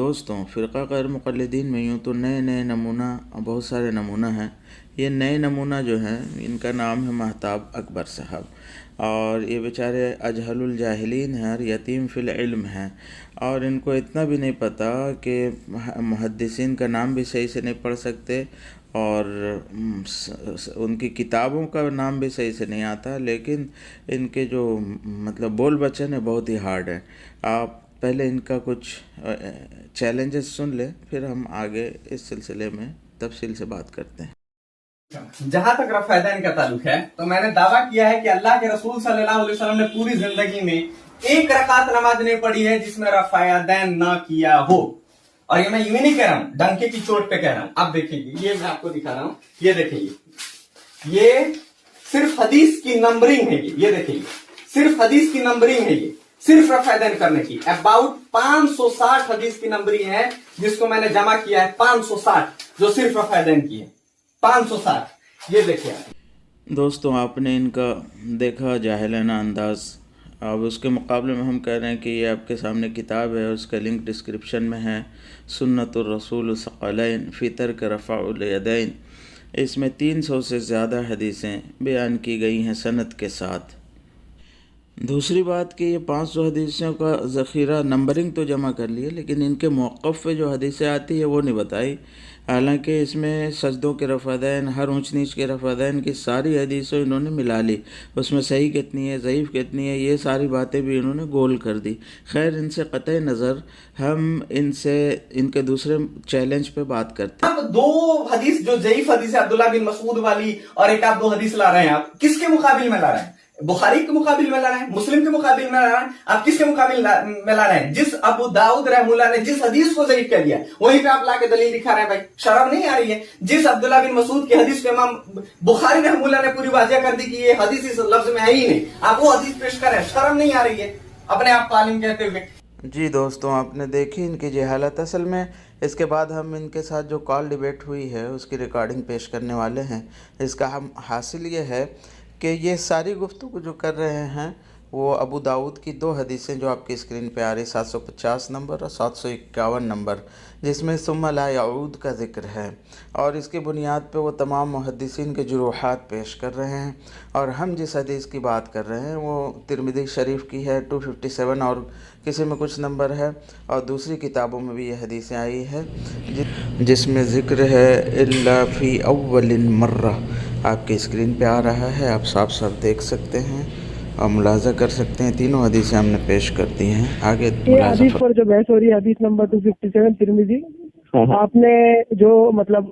दोस्तों, फ़िरक़ा गैर मुक़ल्लिदीन में यूँ तो नए नए नमूना, बहुत सारे नमूना हैं। ये नए नमूना जो हैं, इनका नाम है महताब अकबर साहब, और ये बेचारे अजहलुल जाहिलीन हैं और यतीम फ़िल इल्म हैं, और इनको इतना भी नहीं पता कि मुहद्दिसीन का नाम भी सही से नहीं पढ़ सकते, और उनकी किताबों का नाम भी सही से नहीं आता, लेकिन इनके जो मतलब बोल वचन है बहुत ही हार्ड है। आप पहले इनका कुछ चैलेंजेस सुन ले, फिर हम आगे इस सिलसिले में तफसील से बात करते हैं। जहां तक रफ़ायदैन का ताल्लुक है, तो मैंने दावा किया है कि अल्लाह के रसूल सल्लल्लाहु अलैहि वसल्लम ने पूरी जिंदगी में एक रकात नमाज नहीं पढ़ी है जिसमें रफ़ायदैन ना किया हो। और ये मैं यूं नहीं कह रहा हूं, डंके की चोट पे कह रहा हूं। आप देखिए, ये मैं आपको दिखा रहा हूं, ये देखिए, ये सिर्फ हदीस की नंबरिंग है। ये देखिए, सिर्फ हदीस की नंबरिंग है। ये सिर्फ रफ़ायदैन करने की अबाउट 560 हदीस की नंबरिंग है, जिसको मैंने जमा किया है 560, जो सिर्फ रफ़ायदैन की है 560। ये देखिए दोस्तों, आपने इनका देखा जाहिलाना अंदाज़। अब उसके मुकाबले में हम कह रहे हैं कि ये आपके सामने किताब है, उसका लिंक डिस्क्रिप्शन में है, सुन्नतुर रसूल सक़लैन फ़ी तर्क रफ़अल यदैन। इसमें 300 से ज़्यादा हदीसें बयान की गई हैं सनद के साथ। दूसरी बात कि ये 500 हदीसों का ज़ख़ीरा नंबरिंग तो जमा कर लिए, लेकिन इनके मौक़िफ़ पे जो हदीसें आती है वो नहीं बताई। हालांकि इसमें सजदों के रफ़ादैन, हर ऊँच नीच के रफ़ादैन की सारी हदीसें इन्होंने मिला ली। उसमें सही कितनी है, ज़ईफ़ कितनी है, ये सारी बातें भी इन्होंने गोल कर दी। खैर, इनसे क़तई नज़र हम इनसे इनके दूसरे चैलेंज पे बात करते हैं। आप दो हदीस जो ज़ईफ़ हदीस है अब्दुल्लाह बिन मसूद वाली, और एक आप दो हदीस ला रहे हैं, आप किसके मुकाबिल में ला रहे हैं? बुखारी के मुकाबिल में ला रहे हैं, मुस्लिम के मुकाबिल में ला रहे हैं, आप किसके मुकाबिल में ला रहे हैं? जिस अबू दाऊद रहमुल्लाह ने जिस हदीस को ज़ईफ़ कर दिया, वहीं पे आप लाके दलील दिखा रहे हैं। भाई शर्म नहीं आ रही है? जिस अब्दुल्लाह बिन मसूद की हदीस पे इमाम बुखारी रहमुल्लाह ने पूरी वाज़ेह कर दी कि ये हदीस इस लफ्ज में है ही नहीं, आप वो हदीस पेश कर रहे हैं। शर्म नहीं आ रही है अपने आप तालीम कहते हुए? जी दोस्तों, आपने देखी इनकी जहालत। असल में इसके बाद हम इनके साथ जो कॉल डिबेट हुई है उसकी रिकॉर्डिंग पेश करने वाले हैं। इसका हम हासिल ये है कि ये सारी गुफ्तगू जो कर रहे हैं वो अबू दाऊद की दो हदीसें जो आपकी स्क्रीन पे आ रही, 750 नंबर और 751 नंबर, जिसमें सुम्मा ला यऊद का ज़िक्र है, और इसकी बुनियाद पे वो तमाम मुहद्दिसीन के जुरूहात पेश कर रहे हैं। और हम जिस हदीस की बात कर रहे हैं वो तिरमिज़ी शरीफ की है, 257, और किसी में कुछ नंबर है, और दूसरी किताबों में भी ये हदीसें आई है जिसमें ज़िक्र है इल्ला फ़ी अव्वलिन मर्रा। आपकी स्क्रीन पे आ रहा है, आप साफ साफ देख सकते हैं और मुलाजा कर सकते हैं। तीनों हदीसें हमने पेश कर दी हैं। आगे हदीस पर जो बहस हो रही है, हदीस नंबर 257 तिरमिज़ी, आपने जो मतलब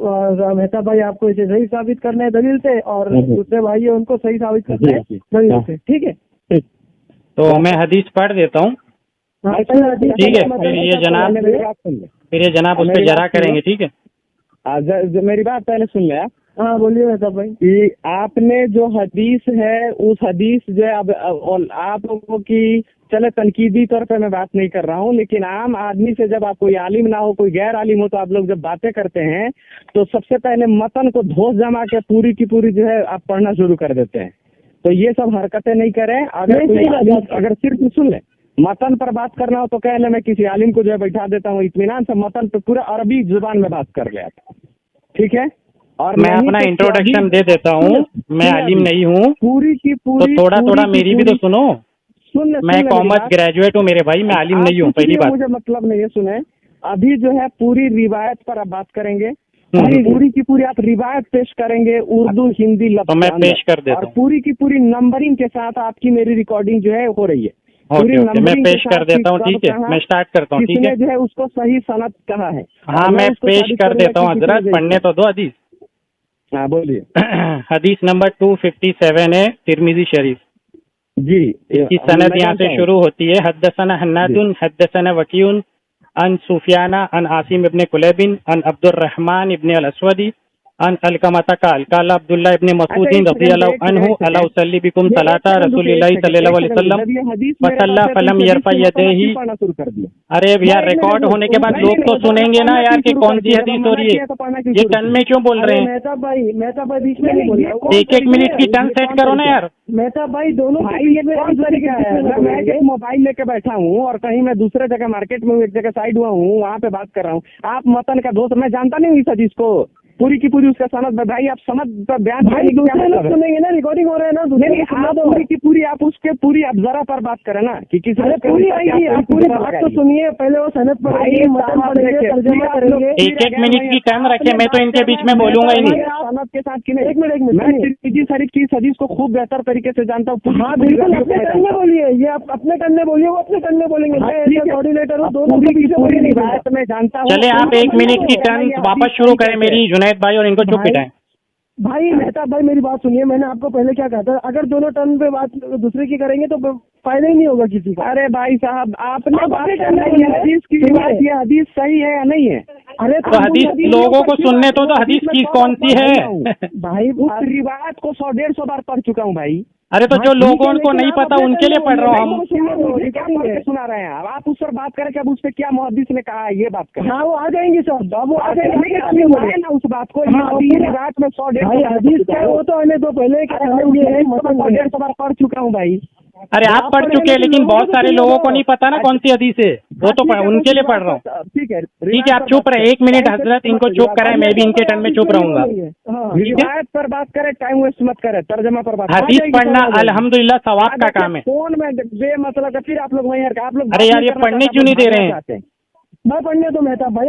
मेहता भाई आपको इसे सही साबित करना है दलील से, और दूसरे भाई है उनको सही साबित करना है दलील से। ठीक है, तो मैं हदीस पढ़ देता हूँ। ठीक है, फिर ये जनाब उस पर जरा करेंगे। ठीक है, मेरी बात पहले सुन ले आप। हाँ बोलिए मेहता भाई। कि आपने जो हदीस है, उस हदीस जो है, अब आप लोगों की, चले तनकीदी तौर पे मैं बात नहीं कर रहा हूँ, लेकिन आम आदमी से जब आप कोई आलिम ना हो, कोई गैर आलिम हो, तो आप लोग जब बातें करते हैं तो सबसे पहले मतन को धोस जमा के पूरी की पूरी जो है आप पढ़ना शुरू कर देते हैं। तो ये सब हरकतें नहीं करें। अगर सिर्फ सुन ले, मतन पर बात करना हो तो कह ले मैं किसी आलिम को जो है बैठा देता हूँ, इत्मीनान से मतन पे पूरा अरबी जुबान में बात कर ले आप। ठीक है, और मैं अपना इंट्रोडक्शन दे देता हूँ। मैं आलिम नहीं हूँ, पूरी की पूरी, तो थोड़ा मेरी भी तो सुनो। मैं कॉमर्स ग्रेजुएट हूँ मेरे भाई, मैं आलिम नहीं हूँ। पहली बात, मुझे मतलब नहीं है, सुने। अभी जो है पूरी रिवायत पर आप बात करेंगे, पूरी की पूरी आप रिवायत पेश करेंगे, उर्दू हिंदी लफ्ज़, तो मैं पेश कर देता हूँ, और पूरी की पूरी नंबरिंग के साथ आपकी मेरी रिकॉर्डिंग जो है हो रही है। ओके, मैं पेश कर देता हूँ। ठीक है, मैं स्टार्ट करता हूँ। ठीक है, जो है उसको सही सनद कहा है। हाँ, मैं पेश कर देता हूँ हजरत, पढ़ने तो दो हदीस। हाँ बोलिए। हदीस नंबर 257 है, तिरमिज़ी शरीफ जी। इसकी सनद यहाँ से शुरू होती है। हद्दसना हन्नादुन हद्दसना वकीउन अन सुफियाना अन आसिम इब्न कुलैबिन अन अब्दुर्रहमान इब्न अल-अस्वदी अलकमता काल काल अब्दुल्लाह इब्न मसूद रज़ियल्लाहु अन्हु अला उसल्ली बिकुम सलाता रसूलिल्लाह सल्लल्लाहु अलैहि वसल्लम फसल्ला फलम यरफा यदैहि। अरे यार रिकॉर्ड होने के बाद लोग तो सुनेंगे ना यार कि कौन सी हदीस हो रही है। ये टन में क्यों बोल रहे हैं? मेहताब भाई बीच में नहीं बोल रहा हूँ। एक मिनट की टन सेट करो ना यार। मेहताब भाई दोनों मैं एक मोबाइल लेके बैठा हूँ और कहीं मैं दूसरे जगह मार्केट में एक जगह साइड हुआ हूँ, वहाँ पे बात कर रहा हूँ। आप मतन का दोस्त, मैं जानता नहीं हूँ इस हदीस को पूरी की पूरी, उसका सनद भाई आप समझ बयान भाई दूसरे लोग सुनेंगे ना, रिकॉर्डिंग हो रहा है ना, दूसरे सुना दो। पूरी की पूरी आप उसके पूरी आप जरा पर बात करें ना कि किसी पूरी आएगी, आप पूरी बात तो सुनिए, पहले वो सनद पढ़ेंगे, मतन पढ़ेंगे, तर्जुमा करेंगे। एक मिनट की टर्न रखे, मैं तो इनके बीच में बोलूंगा ही नहीं। सनद के साथ कि नहीं, एक मिनट मैं तिरमिजी शरीफ की हदीस को खूब बेहतर तरीके से जानता हूँ। हाँ बिल्कुल, अपने टन में बोलिए, ये आप अपने टन में बोलिए, वो अपने टन में बोलेंगे। मैं कोऑर्डिनेटर हूँ, दोनों के बीच में बात मैं जानता हूँ। चले आप 1 मिनट की टर्न वापस शुरू करें मेरी, जुनैद भाई, और इनको चुप पिटाएं। भाई मेहताब भाई मेरी बात सुनिए, मैंने आपको पहले क्या कहा था, अगर दोनों टर्न पे बात दूसरे की करेंगे तो फायदा ही नहीं होगा किसी का। अरे भाई साहब, आपने बात करना है हदीस की, ये हदीस सही है या नहीं है? अरे तो हदीस लोगों को सुनने तो हदीस की कौन सी है? भाई उस रिवायत को 100-150 बार पढ़ चुका हूँ भाई। अरे तो जो लोगों को नहीं पता उनके लिए पढ़ रहा हूँ हम। सुना रहे हैं, अब आप उस पर बात करें कि अब उस पर क्या मुहद्दिस ने कहा है, ये बात करें। हाँ वो आ जाएंगे सर, वो आ जाएंगे ना उस बात को। रात में 100-150 हदीस क्या है, वो तो आने दो पहले 100-150 बार पढ़ चुका हूँ भाई। अरे आप पढ़ चुके हैं, लेकिन बहुत सारे लोगों को नहीं पता ना कौन सी हदीस है, वो तो उनके लिए पढ़ रहा हूँ। ठीक है आप चुप रहे, 1 मिनट हजरत, इनको चुप कराए, मैं भी इनके टर्न में चुप रहूंगा। रिवायत पर बात करें, टाइम वेस्ट मत करें, तर्जमा पर बात। हदीस पढ़ना अल्हम्दुलिल्लाह सवाब का काम है। फोन में बेमतलब का फिर आप लोग वहीं आप लोग। अरे यार ये पढ़ने क्यों नहीं दे रहे हैं? मैं पढ़ने तो मेहताब भाई,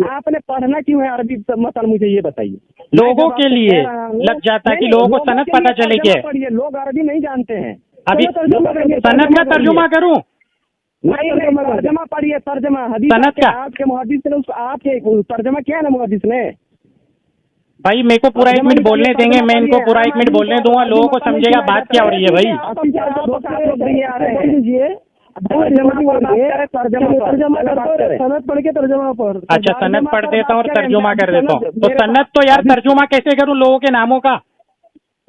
आपने पढ़ना क्यों है अरबी मसल, मुझे ये बताइए। लोगों के लिए लग जाता है कि लोगों को सनद पता चले क्या है। लोग अरबी नहीं जानते हैं। अभी सनद का तर्जुमा करूं? नहीं, तर्जमा पढ़िए, तर्जमा हदीस सनद का। आपके मुहद्दिस ने उसको आपके तर्जमा किया ना मुहद्दिस ने। भाई मेरे को पूरा 1 मिनट बोलने देंगे, मैं इनको पूरा 1 मिनट बोलने दूंगा, लोगों को समझेगा बात क्या हो रही है भाई। सनद पढ़ के तर्जुमा पर। अच्छा सनद पढ़ देता हूँ और तर्जुमा कर देता हूँ। तो सनद तो यार तर्जुमा कैसे करूँ लोगों के नामों का?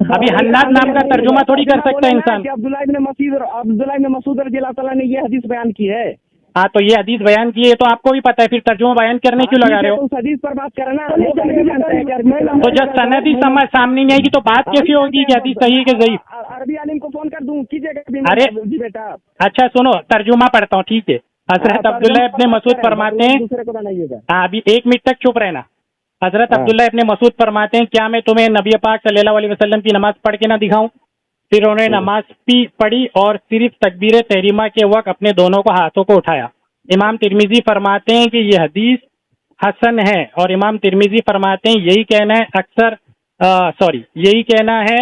अभी हन्नाद नाम का तर्जुमा थोड़ी कर सकता है इंसान। अब्दुल्लाह इब्न मसूद रज़ियल्लाहु ताला ने ये हदीस बयान की है। हाँ तो ये हदीस बयान की है तो आपको भी पता है, फिर तर्जुमा बयान करने क्यों लगा रहे हो? उस हदीस पर बात करना। तो जब सनद ही समझ सामने नहीं आएगी तो बात कैसे होगी कि हदीस सही है कि ज़ईफ? अरबी आलिम को फोन कर दूं, कीजिएगा। अरे बेटा अच्छा सुनो, तर्जुमा पढ़ता हूँ, ठीक है। हजरत अब्दुल्लाह इब्न मसूद फरमाते हैं, दूसरे को बनाइएगा। हाँ अभी 1 मिनट तक चुप रहना। हजरत अब्दुल्लाह इब्न मसूद फरमाते हैं, क्या मैं तुम्हें नबी पाक सल्लल्लाहु अलैहि वसल्लम की नमाज पढ़ के ना दिखाऊं? फिर उन्होंने नमाज पढ़ी और सिर्फ तकबीर तहरीमा के वक्त अपने दोनों को हाथों को उठाया। इमाम तिरमिजी फरमाते हैं कि ये हदीस हसन है, और इमाम तिरमिजी फरमाते हैं यही कहना है यही कहना है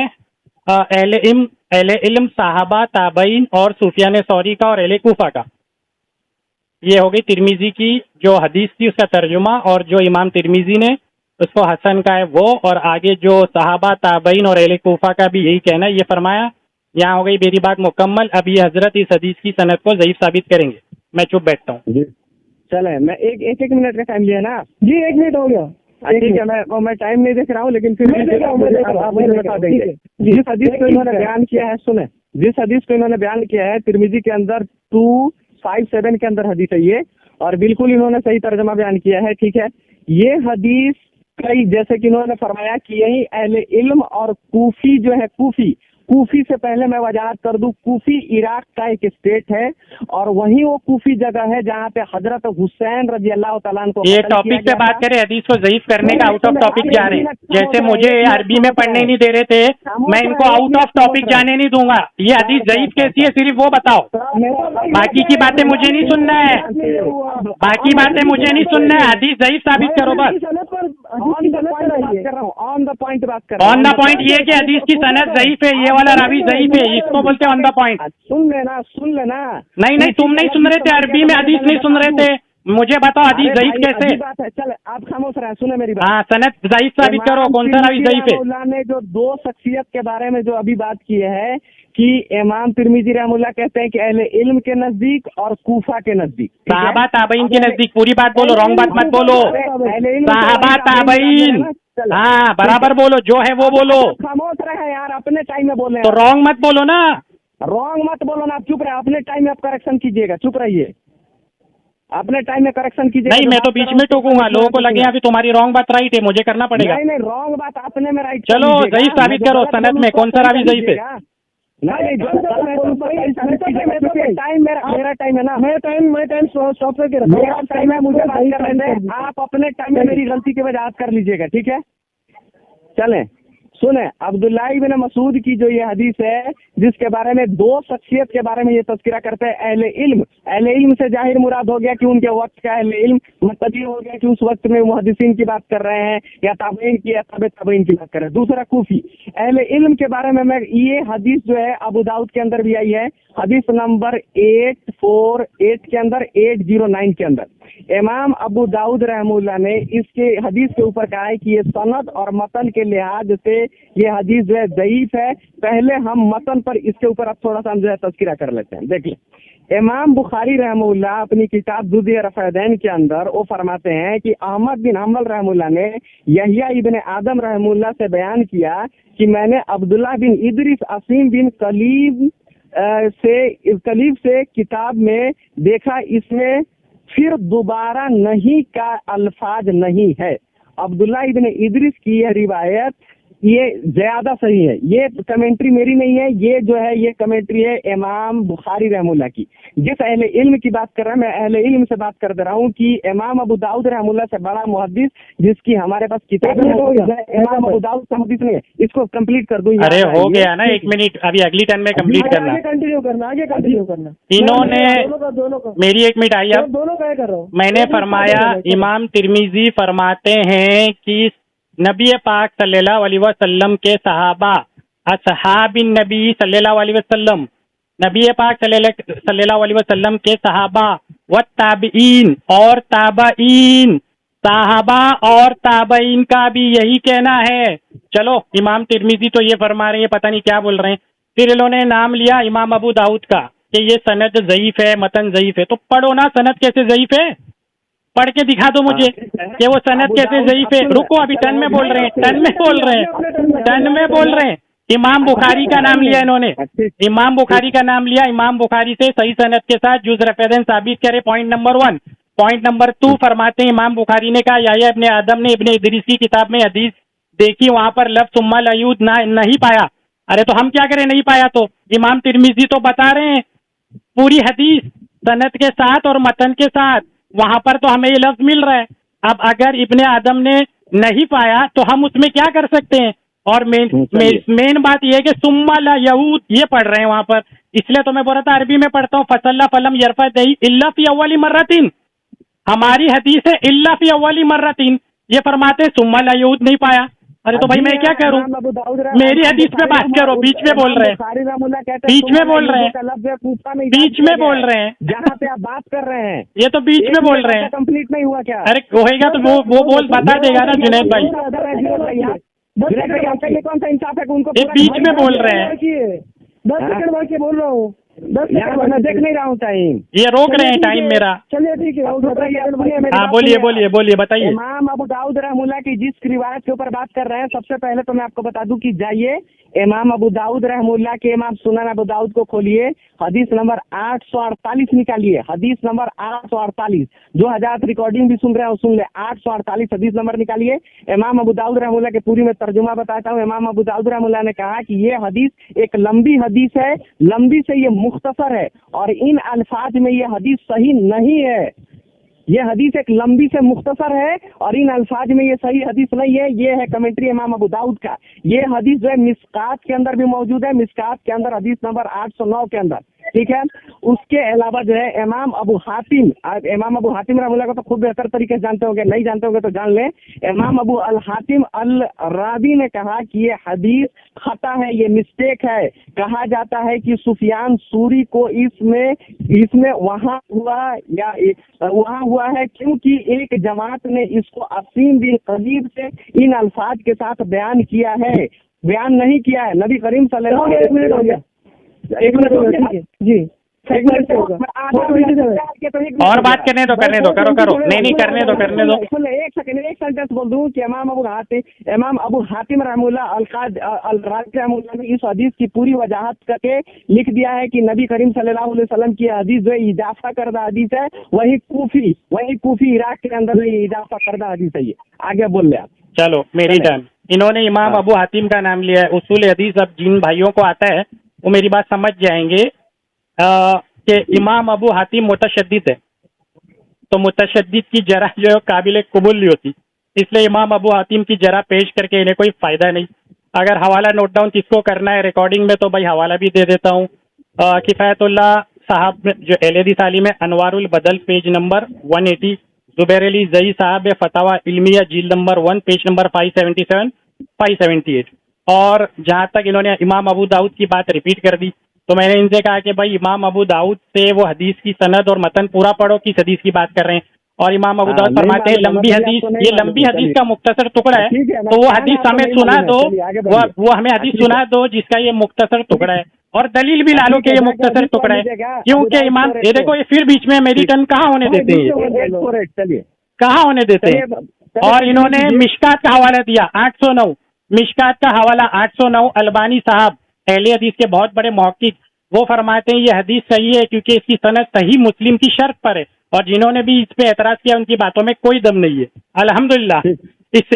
अहले इल्म साहबा ताबईन और सुफियान सौरी का और अहले कूफा का। ये हो गई तिरमिजी की जो हदीस थी उसका तर्जुमा, और जो इमाम तिरमिजी ने उसको हसन का है वो, और आगे जो सहाबा ताबईन और अहले कूफा का भी यही कहना है, ये फरमाया। यहाँ हो गई मेरी बात मुकम्मल। अब ये हजरत इस हदीस की सनद को ज़ईफ साबित करेंगे। मैं चुप बैठता हूँ। चले, मैं एक मिनट का टाइम लिया ना जी। 1 मिनट हो गया, ठीक है। मैं टाइम नहीं देख रहा हूँ, लेकिन फिर आप मुझे बता देंगे। जिस हदीस को इन्होंने बयान किया है, सुने, जिस हदीस को इन्होंने बयान किया है तिरमिजी के अंदर 257 के अंदर हदीस है ये, और बिल्कुल इन्होंने सही तर्जमा बयान किया है। ठीक है, ये हदीस कई जैसे कि इन्होंने फरमाया कि यही अहले इल्म और कूफी जो है, कूफी से पहले मैं वजाहत कर दूं, कूफी इराक का एक स्टेट है, और वहीं वो कूफी जगह है जहाँ पे हजरत हुसैन रज़ियल्लाहु ताला अन्हु को। ये टॉपिक पे बात करें, हदीस को ज़ईफ करने का आउट ऑफ टॉपिक जा रहे हैं। जैसे मुझे अरबी में पढ़ने नहीं दे रहे थे, मैं इनको आउट ऑफ टॉपिक जाने नहीं दूंगा। ये हदीस ज़ईफ कैसी है सिर्फ वो बताओ, बाकी की बातें मुझे नहीं सुनना है, बाकी बातें मुझे नहीं सुनना है। हदीस ज़ईफ साबित करो बस। ऑन द पॉइंट ये कि हदीस की सनद ज़ईफ है, ये वाला रावी ज़ईफ है, इसको बोलते हैं ऑन द पॉइंट। सुन लेना। नहीं तुम नहीं सुन रहे थे, अरबी में हदीस नहीं सुन रहे थे। मुझे बताओ हदीस ज़ईफ कैसे? बात है, चल आप खामोश रहे, सुने मेरी बात। हाँ सनद ज़ईफ साबित करो, कौन सा रावी ज़ईफ है? रहमुल्लाह ने जो 2 शख्सियत के बारे में जो अभी बात की है कि इमाम तिरमिजी रहमुल्लाह कहते हैं कि अहले इल्म के नजदीक और कूफा के नजदीक, सहाबा ताबईन के नजदीक। पूरी बात बोलो, रॉन्ग बात मत बोलो। साहबा ताबईन, हाँ बराबर बोलो, जो है वो बोलो, खामोश रहे यार, अपने टाइम में बोले। तो रॉन्ग मत बोलो ना, रॉन्ग मत बोलो ना, आप चुप रहे, अपने टाइम में आप करेक्शन कीजिएगा, चुप रहिए, अपने टाइम में करेक्शन कीजिएगा। नहीं मैं तो बीच में टोकूंगा, लोगों को लगे अभी तुम्हारी रॉन्ग बात राइट है, मुझे करना पड़ेगा। नहीं रॉन्ग बात आपने में राइट। चलो ज़ईफ साबित करो, सनद में कौन सा रावी ज़ईफ है? नहीं टाइम मेरा टाइम है ना, मैं टाइम स्टॉप करके रखा, मेरा टाइम है, मुझे बात करने दें, आप अपने टाइम में मेरी गलती की वजाहत कर लीजिएगा, ठीक है? चलें सुने, अब्दुल्लाह इब्न मसूद की जो ये हदीस है, जिसके बारे में दो शख्सियत के बारे में ये तज़किरा करते हैं, अहले इल्म से जाहिर मुराद हो गया कि उनके वक्त का अहले इल्म, मतलब ये हो गया कि उस वक्त में मुहद्दिसीन की बात कर रहे हैं या ताबईन की या ताबईन की बात कर रहे हैं। दूसरा कूफी अहले इल्म के बारे में मैं ये हदीस जो है अबू दाऊद के अंदर भी आई है, हदीस नंबर 848 के अंदर 809 के अंदर इमाम अबू दाऊद रहमुल्लाह ने इसके हदीस के ऊपर कहा है कि ये सनद और मतन के लिहाज से ये हदीस जो है ज़ईफ है। पहले हम मतन पर इसके ऊपर अब थोड़ा सा हम जो है तज़किरा कर लेते हैं। देखिए इमाम बुखारी रहमुल्लाह अपनी किताब जुज़ रफ़ैदैन के अंदर वो फरमाते हैं कि अहमद बिन हम्बल रहमुल्लाह ने यहया इब्न आदम रहमुल्लाह से बयान किया कि मैंने अब्दुल्लाह बिन इदरीस असीम बिन कलीब से किताब में देखा, इसमें फिर दोबारा नहीं का अल्फाज नहीं है। अब्दुल्ला इब्न इदरीस की यह रिवायत ये ज्यादा सही है, ये कमेंट्री मेरी नहीं है, ये जो है ये कमेंट्री है इमाम बुखारी रहमुल्लाह की। जिस अहले इल्म की बात कर रहा है, मैं अहले इल्म से बात कर दे रहा हूँ कि इमाम अबू दाऊद रहमुल्लाह से बड़ा मुहद्दिस जिसकी हमारे पास किताब है इमाम अबू दाऊद का मुहद्दिस नहीं है। इसको कंप्लीट कर दूं। अरे हो गया ना, 1 मिनट, अभी अगली टर्न में कंप्लीट करना, आगे कंटिन्यू करना। इन्होंने दोनों का मेरी 1 मिनट आई, अब दोनों का कर रहा हूँ। मैंने फरमाया, इमाम तिरमिजी फरमाते हैं कि नबी पाक सल्लल्लाहु अलैहि वसल्लम के सहाबा, असहाबिन नबी सल्लल्लाहु अलैहि वसल्लम, नबी पाक सल्लल्लाहु अलैहि वसल्लम के सहाबा व ताबईन और ताबईन, सहाबा और ताबईन का भी यही कहना है। चलो इमाम तिरमिजी तो ये फरमा रहे हैं, पता नहीं क्या बोल रहे हैं। फिर इन्होंने नाम लिया इमाम अबू दाऊद का कि ये सनद ज़ईफ है, मतन ज़ईफ है। तो पढ़ो ना, सनद कैसे ज़ईफ है, पढ़ के दिखा दो मुझे कि वो सनद कैसे ज़ईफ है। रुको, अभी टन में बोल रहे हैं, टन में बोल रहे हैं। इमाम बुखारी का नाम लिया इन्होंने, इमाम बुखारी का नाम लिया, इमाम बुखारी से सही सनद के साथ जुज़ रफ़ैदैन साबित करे। Point number 1। पॉइंट नंबर 2 फरमाते हैं इमाम बुखारी ने कहा याह्या इब्ने आदम ने इब्ने इदरीस की किताब में हदीस देखी, वहां पर लफ्ज़ सुम्मा लयूद नहीं पाया। अरे तो हम क्या करें, नहीं पाया तो? इमाम तिरमिजी तो बता रहे हैं पूरी हदीस सनद के साथ और मतन के साथ, वहां पर तो हमें ये लफ्ज मिल रहा है। अब अगर इब्ने आदम ने नहीं पाया तो हम उसमें क्या कर सकते हैं? और मेन बात यह है कि सुम्मा ला यहूद ये पढ़ रहे हैं वहां पर, इसलिए तो मैं बोल रहा था अरबी में पढ़ता हूँ। फसल्ला फलम यरफा दही इल्ला फी अव्वली मर्रतिन, हमारी हदीस है इल्ला फी अव्वली मर्रतिन, ये फरमाते सुम्मा ला यहूद नहीं पाया। अरे तो भाई मैं क्या करूं, मेरी हदीस में बात करो, बीच में बोल रहे हैं, बीच में बोल रहे हैं, जहाँ पे आप बात कर रहे हैं ये तो बीच में बोल रहे हैं। कंप्लीट नहीं हुआ क्या? अरे होएगा तो वो बोल बता देगा ना जुनैद भाई, कौन सा इंसाफ है उनको? ये बीच में बोल रहे हैं, 10 सेकंड बाकी के बोल रहा हूँ, 10 सेकंड मैं देख नहीं रहा हूँ टाइम, ये रोक रहे हैं टाइम मेरा। चलिए ठीक है, हाँ बोलिए बताइए। इमाम अबू दाऊद रहमुल्लाह की जिस रिवायत के ऊपर बात कर रहे हैं, सबसे पहले तो मैं आपको बता दूं कि जाइए इमाम अबू दाऊद रहमुल्लाह के इमाम सुनन अबू दाऊद को खोलिए, हदीस नंबर 848 निकालिए, हदीस नंबर 848। जो हज़रात रिकॉर्डिंग भी सुन रहे हो सुन ले, 848 हदीस नंबर निकालिए। इमाम अबू दाऊद रहमुल्लाह के पूरी में तर्जुमा बताता हूँ। इमाम अबू दाऊद रहमुल्लाह ने कहा कि ये हदीस एक लंबी हदीस है, लंबी से ये मुख्तसर है और इन अल्फाज में ये हदीस सही नहीं है। ये हदीस एक लंबी से मुख्तसर है और इन अल्फाज में ये सही हदीस नहीं है। ये है कमेंट्री इमाम अबू दाऊद का। ये हदीस जो है मिस्कात के अंदर भी मौजूद है, मिस्कात के अंदर हदीस नंबर 809 के अंदर, ठीक है। उसके अलावा जो है इमाम अबू हातिम रहमुल्लाह को तो खूब बेहतर तरीके से जानते होंगे, नहीं जानते होंगे तो जान लें। इमाम अबू अल हातिम अल रावी ने कहा कि ये हदीस खता है, ये मिस्टेक है। कहा जाता है कि सुफियान सूरी को इसमें वहाँ हुआ है क्योंकि एक जमात ने इसको असीम बिन कलीब से इन अल्फाज के साथ बयान किया है, बयान नहीं किया है। नबी करीम सल्लल्लाहु अलैहि वसल्लम एक मिनट जी, एक मिनट से होगा। और बात करने दो करो नहीं करने दो सुन ले, एक सेंटेंस बोल दूं कि इमाम अबू हातिम रहमुल्लाह अल राज़ी रहमुल्लाह ने इस हदीस की पूरी वजाहत करके लिख दिया है कि नबी करीम सल्लल्लाहु अलैहि वसल्लम की हदीस जो इजाफा करदा हदीस है, वही कूफी इराक के अंदर ये इजाफा करदा हदीस है। ये आगे बोल ले आप। चलो मेरी टर्न। इन्होंने इमाम अबू हातिम का नाम लिया है। उसूल हदीस अब जिन भाइयों को आता है वो मेरी बात समझ जाएंगे कि इमाम अबू हातिम मुतशद्दिद है, तो मुतशद्दिद की जरा जो है काबिल कबूल नहीं होती, इसलिए इमाम अबू हातिम की जरा पेश करके इन्हें कोई फायदा नहीं। अगर हवाला नोट डाउन किसको करना है रिकॉर्डिंग में तो भाई हवाला भी दे देता हूँ। किफ़ायतुल्लाह साहब जो अहले हदीस आलिम है, अनवारुल बदल पेज नंबर 180, जुबैर अली जई साहब फतवा इल्मिया जिल्द नंबर 1 पेज नंबर 577 578। और जहाँ तक इन्होंने इमाम अबू दाऊद की बात रिपीट कर दी, तो मैंने इनसे कहा कि भाई इमाम अबू दाऊद से वो हदीस की सनद और मतन पूरा पढ़ो, किस हदीस की बात कर रहे हैं। और इमाम अबू दाऊद फरमाते हैं लंबी हदीस, ये लंबी हदीस का मुख्तसर टुकड़ा है, तो वो हदीस हमें सुना दो, वो हमें हदीस सुना दो जिसका ये मुख्तसर टुकड़ा है, और दलील भी ला लो कि ये मुख्तसर टुकड़ा है, क्योंकि इमाम ये देखो, ये फिर बीच में मेरी टर्न कहाँ होने देते हैं, कहाँ होने देते हैं। और इन्होंने मिशकात का हवाला दिया 809, मिशकात का हवाला 809, अलबानी साहब अहले हदीस के बहुत बड़े मुहक्किक, वो फरमाते हैं ये हदीस सही है क्योंकि इसकी सनद सही मुस्लिम की शर्त पर है, और जिन्होंने भी इस पे एतराज किया उनकी बातों में कोई दम नहीं है। अल्हम्दुलिल्लाह इस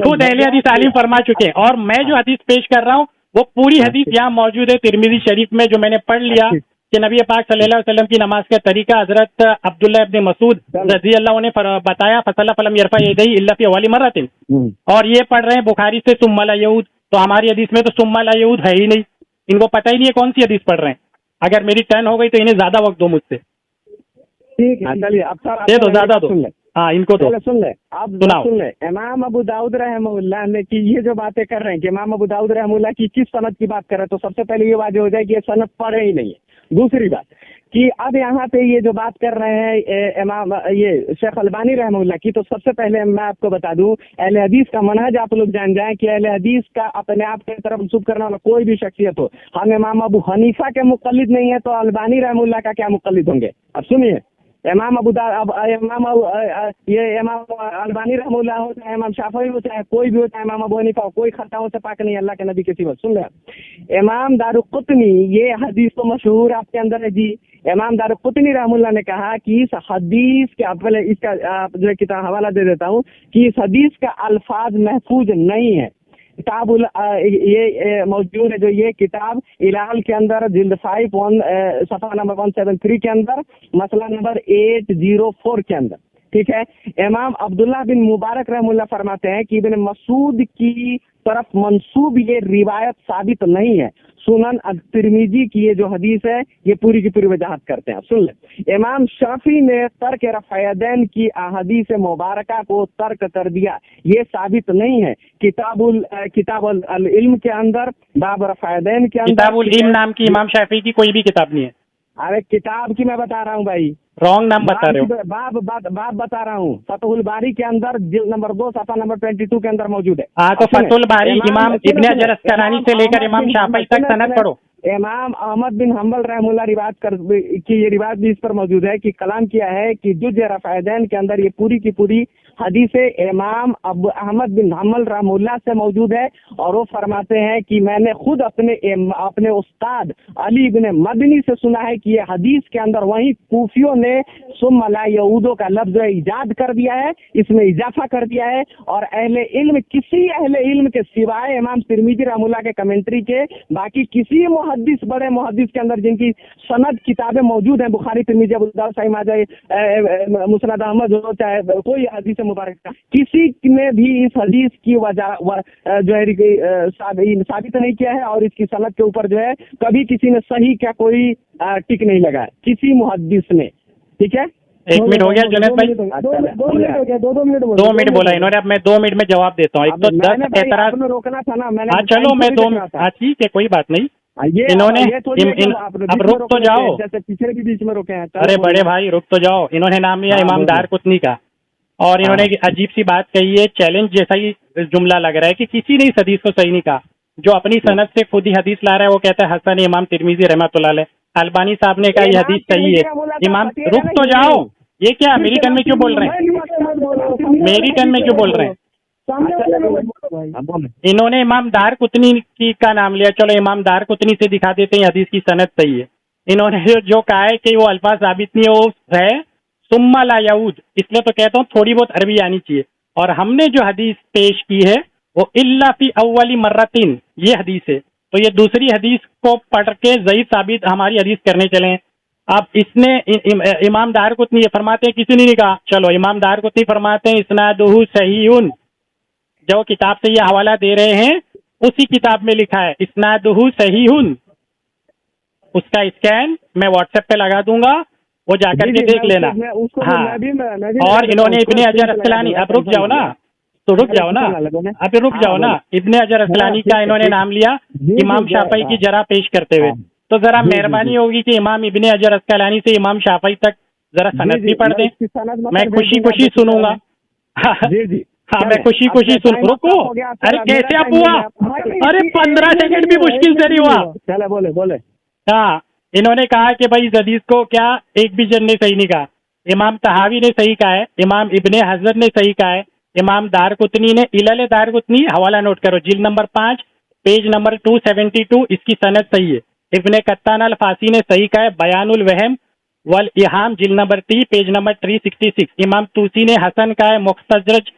खुद अहले हदीस आलिम फरमा चुके हैं। और मैं जो हदीस पेश कर रहा हूँ वो पूरी हदीस यहाँ मौजूद है तिरमिज़ी शरीफ में, जो मैंने पढ़ लिया कि नबी पाक सल्लल्लाहु अलैहि वसल्लम की नमाज का तरीका हजरत अब्दुल्लाह इब्न मसूद रज़ी अल्लाह ने बताया, फसल्ला फलम यरफा यदैहि इल्ला फी अव्वली मर्रतिन, और ये पढ़ रहे हैं बुखारी से सुम्मा ला यऊद, तो हमारी हदीस में तो सुम्मा ला यऊद है ही नहीं, इनको पता ही नहीं है कौन सी हदीस पढ़ रहे हैं। अगर मेरी टर्न हो गई तो इन्हें ज्यादा वक्त दो मुझसे, ठीक है चलिए अब दे दो, ज्यादा दो, हाँ इनको तो सुन ले आप सुन ले। इमाम अबू दाऊद रहमहुल्लाह ने कि ये जो बातें कर रहे हैं कि इमाम अबू दाऊद रहमहुल्लाह की किस सनद की बात कर रहे हैं, तो सबसे पहले ये वाज़ेह हो जाए कि ये सनद पढ़े ही नहीं है। दूसरी बात कि अब यहाँ पे ये जो बात कर रहे हैं इमाम ये शेख अलबानी रहमहुल्लाह की, तो सबसे पहले मैं आपको बता दूं अहले हदीस का मनहज आप लोग जान जाएं कि अहले हदीस का अपने आप के तरफ मंसूब करने वाला कोई भी शख्सियत हो, हम इमाम अबू हनीफा के मुक़ल्लिद नहीं है तो अलबानी रहमहुल्लाह का क्या मुक़ल्लिद होंगे। अब सुनिए, इमाम अलबानी रहमहुल्लाह हो चाहे इमाम शाफई हो चाहे कोई भी हो, चाहे इमाम अबू हनीफा हो, कोई खताओं से पाक नहीं अल्लाह के नबी के सिवा। सुन ले इमाम दारुक़ुत्नी, ये हदीस तो मशहूर आपके अंदर है जी। इमाम दारुक़ुत्नी रहमहुल्लाह ने कहा कि इस हदीस के, पहले इसका जो है किताब हवाला दे देता हूँ कि इस हदीस का अल्फाज महफूज नहीं है। किताब ये मौजूद है, जो ये किताब इलाल के अंदर जिल्द 5 सफ़ा नंबर 173 के अंदर मसला नंबर 804 के अंदर, ठीक है। इमाम अब्दुल्लाह बिन मुबारक रहमहुल्लाह फरमाते हैं कि इब्न मसूद की तरफ मंसूब ये रिवायत साबित नहीं है। सुनन तिरमिजी की ये जो हदीस है ये पूरी की पूरी वजाहत करते हैं। सुन ले, इमाम शाफी ने तर्क रफ़ायदैन की अहादीस मुबारका को तर्क कर दिया, ये साबित नहीं है। किताबुल इल्म के अंदर बाब रफ़ायदैन के अंदर, किताबुल इल्म नाम की इमाम शाफी की कोई भी किताब नहीं है। अरे किताब की मैं बता रहा हूँ भाई, रॉन्ग नाम बता रहे हो। बाब बता रहा हूँ, फतहुल बारी के अंदर जिल्द नंबर 2 सफ़ा नंबर 22 के अंदर मौजूद है। हाँ तो फतहुल बारी इमाम इब्न हजर अस्कलानी से लेकर इमाम शाफी तक सनद पढ़ो। इमाम अहमद बिन हम्बल रहमुल्लाह रिवायत कर कि ये रिवायत भी इस पर मौजूद है कि कलाम किया है कि जुज़ रफ़ायदैन के अंदर ये पूरी की पूरी हदीसे इमाम अहमद बिन हम्बल रहमुल्लाह से मौजूद है, और वो फरमाते हैं कि मैंने खुद अपने उस्ताद अली इब्न मदनी से सुना है कि ये हदीस के अंदर वही कूफियों ने सुम्मा ला यऊदो का लफ्ज ईजाद कर दिया है, इसमें इजाफा कर दिया है, और किसी अहले इल्म के सिवाय इमाम तिरमिज़ी रहमुल्लाह के कमेंट्री के बाकी किसी बड़े मुहद्दिस के अंदर जिनकी सनद किताबें मौजूद हैं, बुखारी तिरमिज़ी अबू दाऊद सही माजा मुस्नद अहमद हो चाहे कोई हदीस मुबारक का, किसी ने भी इस हदीस की वजह जो है साबित नहीं किया है, और इसकी सनद के ऊपर जो है कभी किसी ने सही क्या कोई टिक नहीं लगाया किसी मुहद्दिस ने। ठीक है, 1 मिनट हो गया जुनैद भाई, 2 मिनट बोला इन्होंने, अब मैं 2 मिनट में जवाब देता हूँ। एक तो 10 एतराज रोकना था ना मैंने। हाँ चलो मैं 2 मिनट, हाँ ठीक है कोई बात नहीं। इन्होंने अब रुक तो जाओ, जैसे पिछले भी बीच में रोके हैं। अरे बड़े भाई रुक तो जाओ। इन्होंने नाम लिया इमाम दारकुतनी का, और इन्होंने एक अजीब सी बात कही है, चैलेंज जैसा ही जुमला लग रहा है कि किसी ने इस हदीस को सही नहीं कहा। जो अपनी सनद से खुद ही हदीस ला रहा है वो कहता है हसन इमाम तिरमिज़ी रहमतुल्लाह अलैह, अलबानी साहब ने कहा ये हदीस सही है। इमाम रुक तो जाओ, ये क्या मेरी टर्न में क्यों बोल रहे हैं, मेरी टर्न में क्यों बोल रहे हैं? इन्होंने इमाम दारकुतनी की का नाम लिया, चलो इमाम दारकुतनी से दिखा देते हैं हदीस की सनद सही है। इन्होंने जो कहा है कि वो अल्फाज साबित नहीं हो है सुम्मा ला यऊद, इसलिए तो कहता हूँ थोड़ी बहुत अरबी आनी चाहिए। और हमने जो हदीस पेश की है वो इल्ला फी अव्वली मर्रतिन, ये हदीस है। तो ये दूसरी हदीस को पढ़ के ज़ईफ साबित हमारी हदीस करने चले। अब इसने इमाम दारकुतनी ये फरमाते हैं, किसी ने नहीं कहा, चलो इमाम दारकुतनी फरमाते हैं इस्नादुहु सहीहुन, जो किताब से ये हवाला दे रहे हैं उसी किताब में लिखा है इस्नादुहु सहीहुन। उसका स्कैन मैं व्हाट्सएप पे लगा दूंगा, वो जाकर के देख लेना। हाँ, और इन्होंने इब्ने हजर अस्कलानी, अब रुक जाओ ना, तो रुक जाओ ना, अभी रुक जाओ ना, इब्ने हजर अस्कलानी का इन्होंने नाम लिया इमाम शाफई की जरा पेश करते हुए। तो जरा मेहरबानी होगी कि इमाम इब्ने हजर अस्कलानी से इमाम शाफई तक जरा सनद भी पढ़ दें, मैं खुशी खुशी सुनूंगा। हाँ, मैं खुशी खुशी सुन। रुको, अरे कैसे आप हुआ, अरे 15 सेकंड भी मुश्किल से नहीं हुआ। चले बोले बोले। हाँ, इन्होंने कहा कि भाई इस हदीस को क्या एक भी जन ने सही नहीं कहा, इमाम तहावी ने सही कहा है, इमाम इब्ने हजर ने सही कहा है, इमाम दारकुतनी ने, इलल दारकुतनी हवाला नोट करो, जिल्द नंबर 5 पेज नंबर 272, इसकी सनद सही है। इब्ने कत्तान अल फासी ने सही कहा है, बयानुल वहम वल इहाम जिल्द नंबर 3 पेज नंबर 366। इमाम तूसी ने हसन कहा है, मुख्तजरज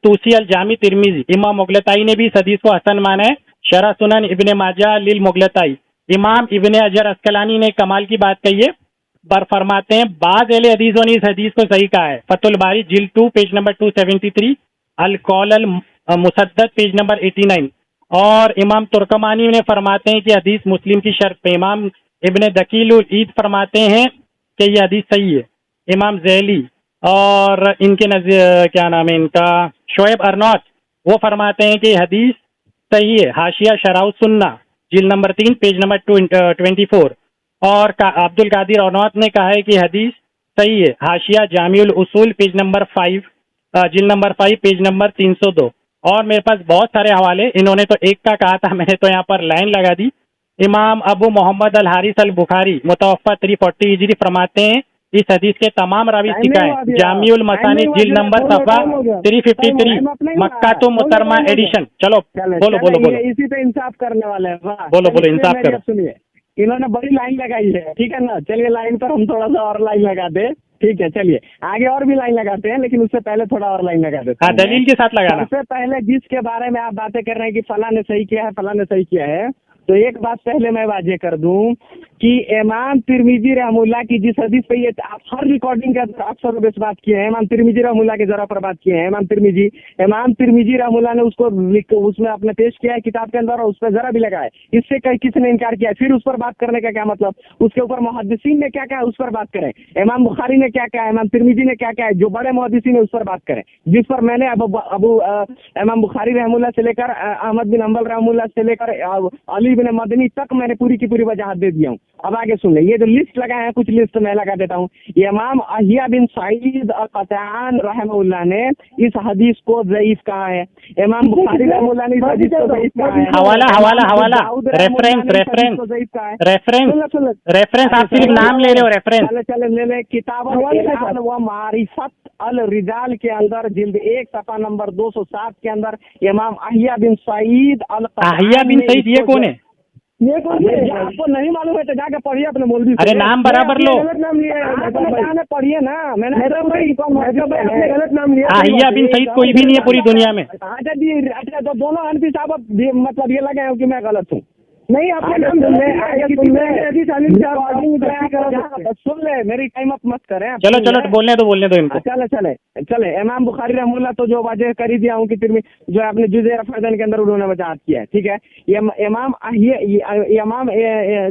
तूसी अल जामी तिरमिजी। इमाम मुगलताई ने भी इस हदीस को हसन माना है, शरह सुनन इब्ने माजा लिल मुगलताई। इमाम इब्ने हजर अस्कलानी ने कमाल की बात कही है, बर फरमाते हैं बाज़ अहले हदीसों ने इस हदीस को सही कहा है, फतुल बारी जिल्द 2 पेज नंबर 273, अल कौल अल मुसद्दद पेज नंबर 89। और इमाम तुर्कमानी ने फरमाते हैं कि हदीस मुस्लिम की शर्त पे। इमाम इब्ने दकील ईद फरमाते हैं कि ये हदीस सही है। इमाम ज़ैली और इनके क्या नाम है इनका, शोएब अरनौत, वो फरमाते हैं कि हदीस सही है, हाशिया शराउ सुन्ना जिल्द नंबर 3 पेज नंबर 24। और अब्दुल कादिर अरनौत ने कहा है कि हदीस सही है, हाशिया जामिउल उसूल पेज नंबर 5 जिल्द नंबर 5 पेज नंबर 302। और मेरे पास बहुत सारे हवाले, इन्होंने तो एक का कहा था, मैंने तो यहाँ पर लाइन लगा दी। इमाम अबू मोहम्मद अल हारिस अल बुखारी मुतवफ़ा 340 हिजरी फरमाते हैं इस हदीस के तमाम रावी सिका है, जामिउल मसानी जिल्द नंबर सफ़ा 353 मक्का तो मुतरमा एडिशन। चलो बोलो बोलो बोलो, इसी पे इंसाफ करने वाले हैं। बोलो बोलो, इंसाफ करो। सुनिए, इन्होंने बड़ी लाइन लगाई है, ठीक है ना, चलिए लाइन पर हम थोड़ा सा और लाइन लगा दे, ठीक है, चलिए आगे और भी लाइन लगाते हैं, लेकिन उससे पहले थोड़ा और लाइन लगा देते हैं। हाँ, दलील के साथ लगाना। सबसे पहले जिसके बारे में आप बातें कर रहे हैं कि फला ने सही किया है, फला ने सही किया है, तो एक बात पहले मैं वाजे कर दूं कि इमाम तिरमिजी रहमुल्लाह की जिस हदीस पे ये आप हर रिकॉर्डिंग के अंदर अक्सर बेस बात किए हैं, इमाम तिरमिजी रहमुल्लाह के जरा पर बात किए हैं। इमाम तिरमिजी रहमुल्लाह ने उसको उसमें आपने पेश किया है किताब के अंदर, और उस पर जरा भी लगा है, इससे कहीं किसी ने इनकार किया है, फिर उस पर बात करने का क्या मतलब? उसके ऊपर मुहद्दिसीन ने क्या कहा है उस पर बात करें, इमाम बुखारी ने क्या कहा है, इमाम तिरमिजी ने क्या कहा है, जो बड़े मुहद्दिसीन है उस पर बात करें, जिस पर मैंने इमाम बुखारी रहमुल्लाह से लेकर अहमद बिन हंबल रहमुल्लाह से लेकर अली बिन मदनी तक मैंने पूरी की पूरी वजाहत दे दिया हूँ। अब आगे सुन ले, ये जो लिस्ट लगाए हैं कुछ लिस्ट मैं लगा देता हूँ। ये इमाम अहिया बिन सईद अल-क़त्तान रहमहुल्लाह ने इस हदीस को ज़ईफ कहा है, इमाम बुखारी रहमहुल्लाह ने इस हदीस को ज़ईफ कहा है। हवाला रेफरेंस आप सिर्फ नाम ले रहे हो, रेफरेंस चले ले ले किताब व मारिफत अल रिजाल के अंदर जिल्द 1 सफ़ा नंबर 207 के अंदर इमाम अहिया बिन सईद अल-क़त्तान। अहिया बिन सईद ये कौन है? ये कौन है? आपको नहीं मालूम है तो जाके पढ़िए अपने मौलवी से। अरे नाम बराबर लो, गलत नाम लिया है, पढ़िए ना, मैंने गलत नाम लिया। अहिया बिन सईद कोई भी नहीं है पूरी दुनिया में। अच्छा तो दोनों हनफी साहब मतलब ये लगे हैं कि मैं गलत हूँ? नहीं, आपने नाम सुन ले, मेरी टाइम अप मत करें। चलो बोलने दो इनको। चले इमाम बुखारी रहमुल्लाह तो जो वाज़ेह कर ही दिया हूँ कि जो आपने जुज़े रफ़अदैन के अंदर उन्होंने वजाहत किया है, ठीक है। इमाम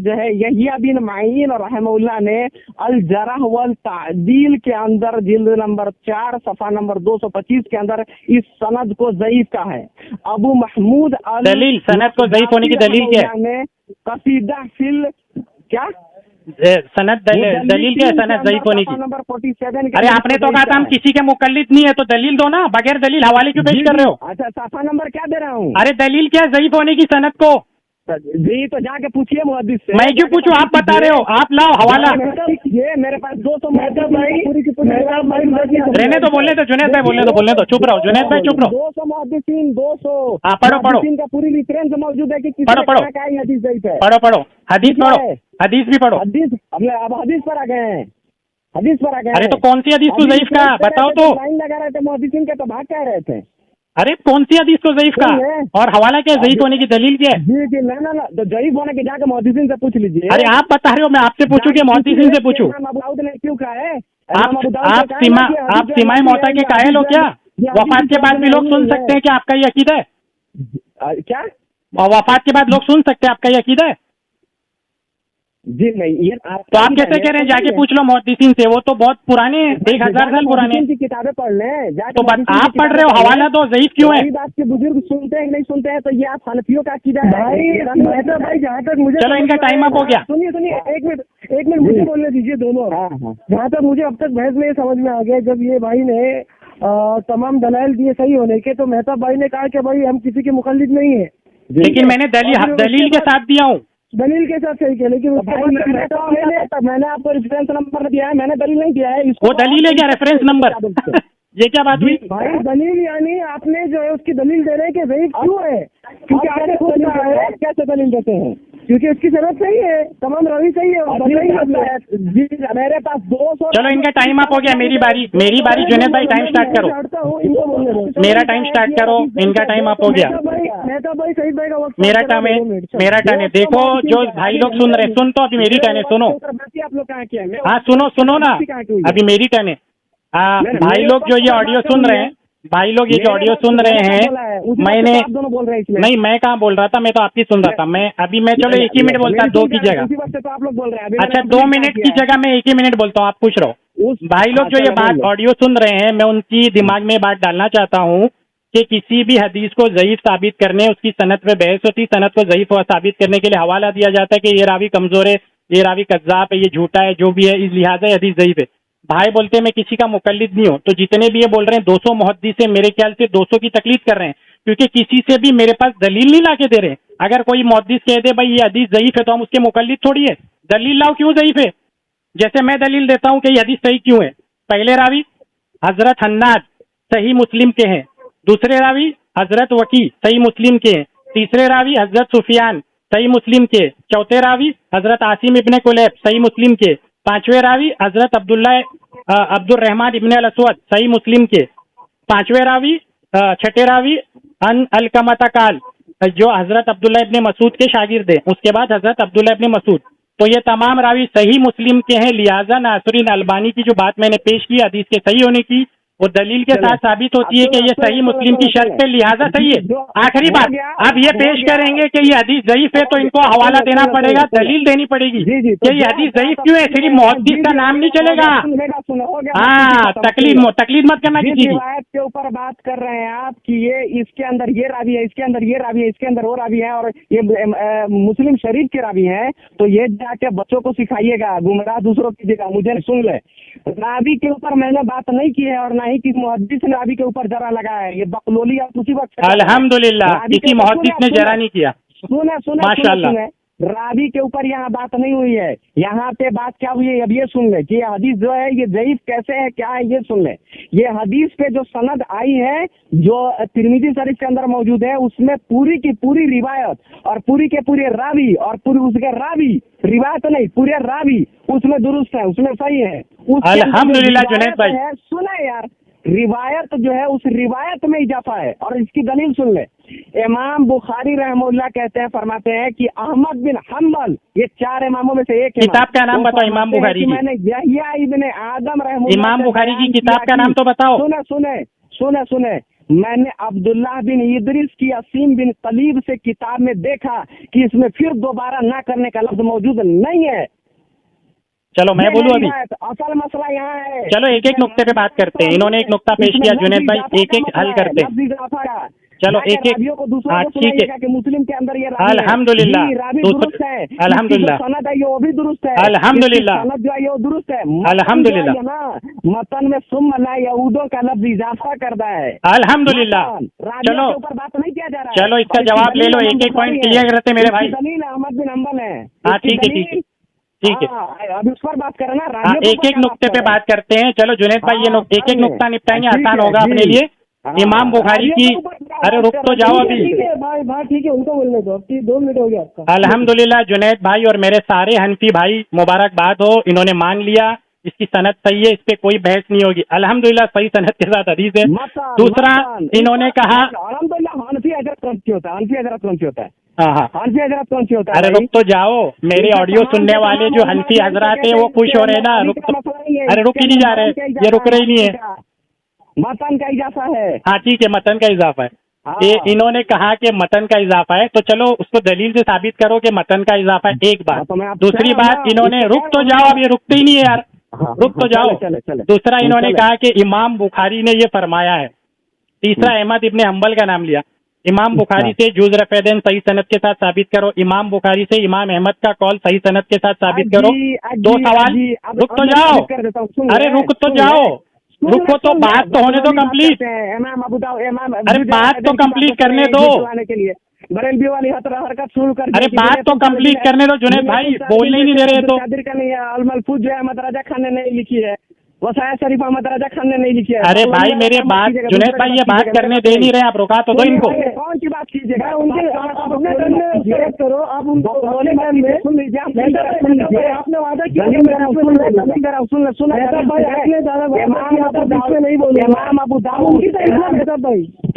जो है यहिया बिन माइन रहमुल्लाह ने अल जरह वल तादील के अंदर जिल्द नंबर 4 सफ़ा नंबर 225 के अंदर इस सनद को ज़ईफ का है। अबू महमूद दलील सनद को ज़ईफ होने की दलील क्या है? कसीदा फिल क्या सनद दलील क्या है सनद ज़ईफ होने की? नंबर 47। अरे आपने तो कहा था हम किसी के मुकल्लिद नहीं है, तो दलील दो ना, बगैर दलील हवाले क्यों पेश कर रहे हो? अच्छा सफ़ा नंबर क्या दे रहा हूँ? अरे दलील क्या है ज़ईफ होने की सनद को? जी तो जाके पूछिए मुहद्दिस से। मैं क्यों पूछूं, आप बता रहे हो, आप लाओ हवाला। ये मेरे पास 200 रहने तो बोलने तो जुनैद भाई बोलने तो चुप रहो जुनैद भाई चुप रहो। 200 मुहद्दिसीन 200 हाँ पढ़ो का पूरी रिफरेंस मौजूद है कि किसी पढ़ो हदीस ज़ईफ़ है। पढ़ो हदीस पढ़ो, हदीस भी पढ़ो। हदीस अब हदीस पर आ गए हैं, हदीस पर आ गए। अरे तो कौन सी हदीस को ज़ईफ़ का बताओ तो। लाइन लगा रहे थे मुहद्दिसीन के, तो भाग कह रहे थे। अरे कौन सी हदीस को ज़ईफ़ का, और हवाला क्या ज़ईफ़ होने की दलील क्या है? जी ना तो ज़ईफ़ होने के जाके मुहद्दिसीन से पूछ लीजिए। अरे आप बता रहे हो, मैं आपसे पूछूं कि मुहद्दिसीन से पूछूं? इमाम अबू दाऊद ने क्यों कहा है? आप सीमा मौता के कायल हो क्या? वफात के बाद भी लोग सुन सकते हैं कि आपका ये अकीदा है? क्या? और वफात के बाद लोग सुन सकते हैं, आपका ये अकीदा है? जी नहीं, ये तो आप कैसे कह रहे हैं जाके पूछ लो मुहद्दिसीन से? वो तो बहुत पुराने 1000 साल पुराने की किताबें पढ़ लें। तो आप पढ़ रहे हो, हवाला तो ज़ईफ़ क्यों है? बात के बुजुर्ग सुनते हैं नहीं सुनते हैं, तो ये आप हनफियों का अकीदा है भाई। जहाँ तक मुझे, चलो इनका टाइम अप हो गया। सुनिए एक मिनट मुझे बोलने दीजिए दोनों। जहाँ तक मुझे अब तक बहस में ये समझ में आ गया, जब ये भाई ने तमाम दलाइल दिए सही होने के, तो मेहताब भाई ने कहा कि भाई हम किसी के मुखल्लिद नहीं है, लेकिन मैंने दलील के साथ दिया हूँ। दलील के साथ सही किया, लेकिन मैंने आपको रेफरेंस नंबर दिया है, मैंने दलील नहीं दिया है। वो दलील है क्या, रेफरेंस नंबर? ये क्या बात हुई भाई? दलील यानी आपने जो है उसकी दलील दे रहे हैं कि ज़ईफ़ क्यों है? क्योंकि आपने खुद कहा है। कैसे दलील देते हैं? क्योंकि उसकी सनद सही है, तमाम रवी सही है। जी मेरे पास 200। चलो इनका टाइम अप हो गया, मेरी बारी जुनैद भाई टाइम स्टार्ट करो। मेरा टाइम स्टार्ट करो, इनका टाइम अप हो गया। मेहताब भाई सही भाई का वक्त मेरा टर्न है। देखो जो भाई लोग सुन रहे हैं, सुन तो अभी मेरी टर्न है, सुनो। आप लोग कहाँ किया? हाँ सुनो ना, अभी मेरी टर्न है। भाई लोग जो ये ऑडियो सुन रहे हैं, मैंने नहीं, मैं कहाँ बोल रहा था, मैं तो आपकी सुन रहा था। मैं चलो 1 ही मिनट बोलता, 2 की जगह। तो आप लोग बोल रहे हैं। अच्छा 2 मिनट की जगह मैं 1 ही मिनट बोलता हूँ, आप पूछ रहे हो। भाई लोग जो ये बात ऑडियो सुन रहे हैं, मैं उनकी दिमाग में बात डालना चाहता हूँ कि किसी भी हदीस को ज़ईफ़ साबित करने, उसकी सनद पे बहस होती, सनद को ज़ईफ़ साबित करने के लिए हवाला दिया जाता है कि ये रावी कमजोर है, ये रावी कज़्ज़ाब है, ये झूठा है, जो भी है, इस लिहाजा ये हदीस ज़ईफ़ है। भाई बोलते हैं मैं किसी का मुकल्लिद नहीं हूँ, तो जितने भी ये बोल रहे हैं 200 मुहद्दिस से, मेरे ख्याल से 200 की तकलीद कर रहे हैं, क्योंकि किसी से भी मेरे पास दलील नहीं ला के दे रहे। अगर कोई मुहद्दिस कह दे भाई ये हदीस ज़ईफ़ है, तो हम उसके मुकल्लिद थोड़ी है। दलील लाओ क्यों ज़ईफ़ है। जैसे मैं दलील देता हूँ कि ये हदीस सही क्यों है। पहले रावी हजरत हन्नाद सही मुस्लिम के हैं, दूसरे रावी हजरत वकी सही मुस्लिम के हैं, तीसरे रावी हजरत सुफियान सही मुस्लिम के, चौथे रावी हजरत आसिम इब्ने कुलैब सही मुस्लिम के, पांचवें रावी हजरत अब्दुर्रहमान इब्ने अल-अस्वद सही मुस्लिम के, छठे रावी अन अलकमता काल जो हजरत अब्दुल्ला इब्ने मसूद के शागिर्द हैं, उसके बाद हजरत अब्दुल्ला इब्ने मसूद। तो ये तमाम रावी सही मुस्लिम के हैं। लिहाजा नासरुद्दीन अलबानी की जो बात मैंने पेश की हदीस के सही होने की, वो दलील के साथ साबित होती है कि ये सही मुस्लिम की शर्त पे लिहाजा सही है। आखिरी बात, अब ये पेश करेंगे कि ये हदीस ज़ईफ़ है, तो इनको हवाला देना पड़ेगा, दलील देनी पड़ेगी कि ये हदीस ज़ईफ़ क्यों है। सिर्फ मुहद्दिस का नाम नहीं चलेगा। हाँ, तकलीद मत करना किसी की। रिवायत के ऊपर बात कर रहे हैं आप कि ये इसके अंदर ये रावी है, इसके अंदर ये रावी है, इसके अंदर वो रावी है, और ये मुस्लिम शरीफ के रावी हैं, तो ये जाके बच्चों को सिखाइएगा, गुमराह दूसरों की जगह। मुझे सुन ले, रावी के ऊपर मैंने बात नहीं की है, और ना ही किसी मुहद्दिस ने रावी के ऊपर जरा लगाया है। ये बकलोली आप उसी वक्त अल्हम्दुलिल्लाह किसी मुहद्दिस ने जरा नहीं किया। सुने माशाअल्लाह। रावी के ऊपर यहाँ बात नहीं हुई है। यहाँ पे बात क्या हुई है, अब ये सुन ले कि ये हदीस जो है ये ज़ईफ़ कैसे है, क्या है, ये सुन ले। ये हदीस पे जो सनद आई है, जो तिरमिज़ी शरीफ के अंदर मौजूद है, उसमें पूरी की पूरी रिवायत और पूरी के पूरे रावी और पूरी उसके रावी, रिवायत नहीं, पूरे रावी उसमें दुरुस्त है, उसमें सही है। अल्हम्दुलिल्लाह जुनैद भाई, सुना यार, रिवायत जो है उस रिवायत में इजाफा है, और इसकी दलील सुन ले। इमाम बुखारी रहमतुल्लाह कहते हैं, फरमाते हैं कि अहमद बिन हम्बल, ये 4 इमामों में से एक किताब का नाम बताओ इमाम बुखारी की। मैंने यहया इब्ने आदम रहमतुल्लाह, इमाम बुखारी की किताब का नाम तो बताओ। सुने मैंने अब्दुल्लाह बिन इदरिस की असीम बिन तलीब से किताब में देखा कि इसमें फिर दोबारा ना करने का लफ्ज मौजूद नहीं है। चलो मैं बोलूं अभी, असल मसला यहाँ है। चलो एक एक नुक्ते पे बात करते हैं। इन्होंने एक नुक्ता पेश किया जुनैद भाई, एक एक हल करते हैं। चलो जाके एक एक रावियों को दूसरों हाँ को ठीक है सुनाइएगा कि मुस्लिम के अंदर ये रावी है। अल्हम्दुलिल्लाह जी, रावी दूसरा दुरुस्त है, अल्हम्दुलिल्लाह इसकी जो सनद है ये वो भी दुरुस्त है, अल्हम्दुलिल्लाह इसकी सनद जो है ये वो दुरुस्त है। मतन अल्हम्दुलिल्लाह। जो है ना, मतन में सुम्मा ला यहूदों का लफ्ज इजाफा करता है। अल्हम्दुलिल्लाह। मतन, रावियों चलो के ऊपर बात नहीं किया जा रहा है। चलो इसका और इसकी जवाब ले दलील लो, इमाम एक एक बुखारी पॉइंट है, क्लियर करते मेरे इसकी भाई। दलील अहमद बिन हम्बल है। हाँ इसकी ठीक है ठीक है दलील- ठीक है। हाँ, अब उस पर बात करें ना, हाँ रावियों के एक ऊपर एक क्या नुक्ते पे कर रहे हैं? बात करते हैं। चलो जुनेद भाई ये हाँ, एक एक नुक्ता निपटाएंगे, ठीक आसान है, होगा अपने जी। लिए। हाँ, इमाम बुखारी रावियों की के ऊपर क्या अरे बात रुक कर तो रहे जाओ हैं? अभी। ठीक है भाई, भाई ठीक है, उनको बोलने दो, अब 2 मिनट हो गया आपका। अल्हम्दुलिल्लाह जुनैद भाई और मेरे सारे हनफी भाई मुबारकबाद हो, इन्होंने मान लिया इसकी सनद सही है, इस पे कोई बहस नहीं होगी। अल्हम्दुलिल्लाह सही सनद के साथ हदीस है। मतन, दूसरा मतन, इन्होंने कहा अल्हम्दुलिल्लाह हनफी हजरत कौन सी होता है? हनफी हजरत कौन सी होता है? हाँ हाँ हनफी हजरत कौन सी होता है? अरे भाई? रुक तो जाओ, मेरे इनका ऑडियो तमाम सुनने के वाले तमाम जो उलमा हनफी इकराम हजरात कहते है वो हैं खुश हो रहे हैं ना। इसके रुक अंदर तो मसला नहीं है, अरे रुक ही इसके नहीं जा अंदर रहे, मतन का ये इजाफा रुक रहे ही नहीं है। मतन का इजाफा है। हाँ ठीक है मतन का इजाफा है। हाँ। ये इन्होंने कहा कि मतन का इजाफा है, तो चलो उसको दलील से साबित करो कि मतन का इजाफा है, एक हाँ, बात। तो मैं आपसे दूसरी कह रहा हूँ बात ना, इन्होंने इसको रुक कह तो रहा हूँ जाओ, ना। अब ये रुकते ही नहीं है यार, हाँ, रुक तो जाओ। चले, चले। दूसरा इन्होंने चले। कहा कि इमाम बुखारी ने ये फरमाया है। तीसरा अहमद इब्ने हम्बल का नाम लिया। इमाम बुखारी से जुज रफेदैन सही सनद के साथ साबित करो, इमाम बुखारी से इमाम अहमद का कॉल सही सनद के साथ साबित करो। दो सवाल, रुक तो जाओ, अरे रुक तो जाओ, रुको तो बात तो होने दो कंप्लीट। अरे बात तो कंप्लीट करने दो, के लिए बरेलवी वाली हरकत शुरू कर दी। अरे बात तो कंप्लीट करने दो जुनैद भाई, बोलने ही नहीं दे रहे तो। कादिर का नहीं है, अल मलफूज जो है अहमद रजा खान ने नहीं लिखी है, वसाया शरीफ अहमद रजा खान ने नहीं लिखी है। अरे भाई मेरे बात जुनैद भाई ये बात करने दे नहीं रहे, आप रुका तो दो इनको। कौन सी बात कीजिएगा? उनके करो आप उनको सुन लीजिए, आपने वादा किया, इमाम अबू दाऊद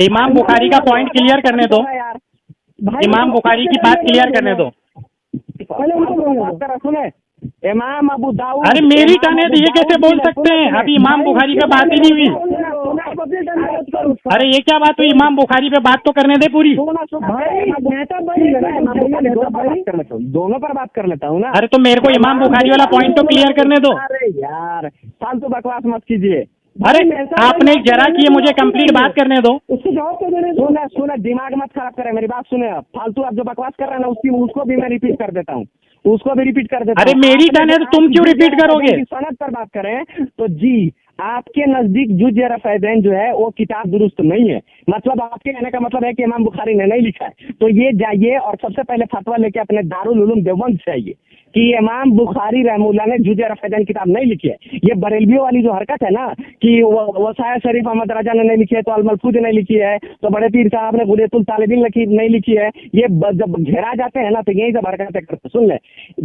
इमाम बुखारी का पॉइंट क्लियर करने दो, इमाम बुखारी की बात क्लियर करने दो। सुने, इमाम अबू दाऊद। अरे मेरी टर्न है तो ये कैसे बोल सकते हैं? अभी इमाम बुखारी पे बात ही नहीं हुई। अरे ये क्या बात हुई? इमाम बुखारी पे बात तो करने दे पूरी। दोनों पर बात कर लेता हूँ ना। अरे तो मेरे को इमाम बुखारी वाला पॉइंट तो क्लियर करने दो। अरे यार फालतू बकवास मत कीजिए। अरे आपने जरा की मुझे कंप्लीट बात करने दो। उसको जवाब तो देने दो। सुना दिमाग मत खराब करें, मेरी बात सुने। आप फालतू आप जो बकवास कर रहे हैं ना, उसको भी मैं रिपीट कर देता हूँ, उसको भी रिपीट कर देता हूँ। अरे मेरी टर्न है तो तुम क्यों रिपीट करोगे? सनद पर बात करें तो जी, आपके नजदीक जुज रफैदैन जो है वो किताब दुरुस्त नहीं है। मतलब आपके कहने का मतलब है कि इमाम बुखारी ने नहीं लिखा है। तो ये जाइए और सबसे पहले फतवा लेके अपने दारुल उलूम देवबंद से आइए कि इमाम बुखारी रहमुल्लाह ने जुज रफैदैन किताब नहीं लिखी है। ये बरेलवियों वाली जो हरकत है ना कि वसाया शरीफ अहमद रजा ने नहीं लिखी है, तो अल मलफूज ने लिखी है, तो बड़े पीर साहब ने गुलियतुल तालिबीन नहीं लिखी है। ये जब घेरा जाते हैं ना तो यही सब हरकतें करते। सुन ले,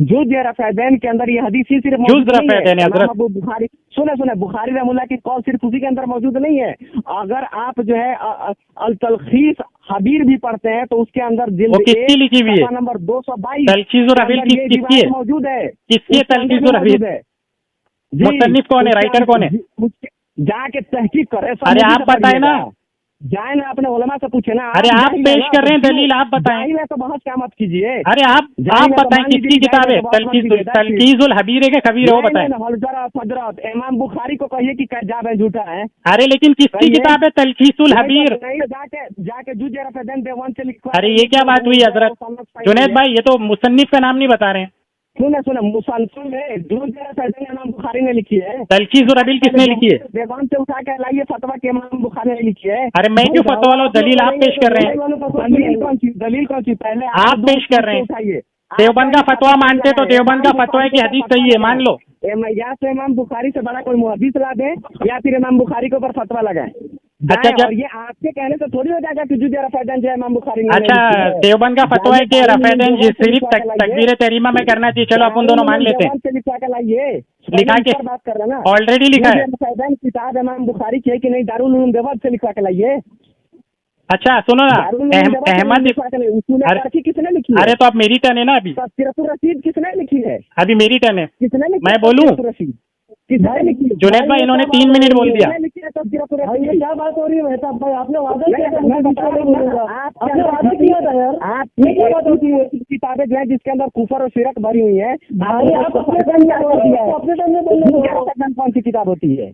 जुज रफैदैन के अंदर ये हदीस ही सिर्फ जुज रफैदैन हजरत बुखारी, सुने बुखारी रहमुल्लाह की कौल सिर्फ उसी के अंदर मौजूद नहीं है। अगर आप जो है अल तलखीस हबीर भी पढ़ते हैं तो उसके अंदर जिल्द किसकी लिखी हुई है? नंबर 222 तलखीजुर हबीर किसकी है? मौजूद है। किसकी है तलखीजुर हबीर? मुसन्निफ कौन है, राइटर कौन है? जाके तहकीक करे। अरे आप बताए ना, जाए ना, अपने उलमा से पूछे ना। अरे आप पेश कर रहे हैं दलील, आप बताएं। तो बहस क्या मत कीजिए। अरे आप बताएं किसकी किताब है? तलखीजुल हबीर है कि खबीर है वो बताएं। हजरत इमाम बुखारी को कहिए कि कज्जाब है, झूठा है। अरे लेकिन किसकी किताब है तलखीजुल हबीर? जाके जुज रफैदैन देवान से लिखवा। अरे ये क्या बात हुई हजरत? जुनैद भाई ये तो मुसन्निफ का नाम नहीं बता रहे हैं। सुने मुसलसल में जुज रफैदैन इमाम बुखारी ने लिखी है। तलखीजुल हबीर किसने लिखी है? देवान से उठा के लाइए फतवा के इमाम बुखारी ने लिखी है। अरे मैं क्यों फतवा लो, दलील आप पेश कर रहे हैं। दलील कौन सी? पहले आप पेश कर रहे हैं। देवबंद का फतवा मानते तो देवबंद का फतवा है कि हदीस सही है, मान लो। या तो इमाम बुखारी से बड़ा कोई मुहद्दिस ला दे या फिर इमाम बुखारी के ऊपर फतवा लगाए। अच्छा और ये आपके कहने से थोड़ी हो जाएगा कि जुज रफैदैन जो है इमाम बुखारी ने। अच्छा देवबंद का फतवा है कि रफैदैन सिर्फ तकबीर तहरीमा में करना चाहिए। चलो अपन दोनों मान लेते हैं। लिखा के बात कर रहे हैं ना, ऑलरेडी लिखा है। रफैदैन किताब इमाम बुखारी की है कि नहीं, दारुल उलूम देवबंद से लिखवा के लाइए। अच्छा सुनो ना, अहमद किसने लिखी है? अरे तो अब मेरी टर्न है ना, अभी सीरतुर रशीद किसने लिखी है? अभी मेरी टर्न है, किसने लिखी? मैं बोलूं? किसने लिखी? जुनैद भाई इन्होंने 3 मिनट बोल दिया। ये क्या बात हो रही है मेहताब भाई? आपने वादा किया था, मैं बता रहा हूँ। आपने वादा किया था यार। आप क्या बात होती है? किताबें जो है जिसके अंदर कुफर और शिरक भरी हुई है, आप अपने कौन सी किताब होती है?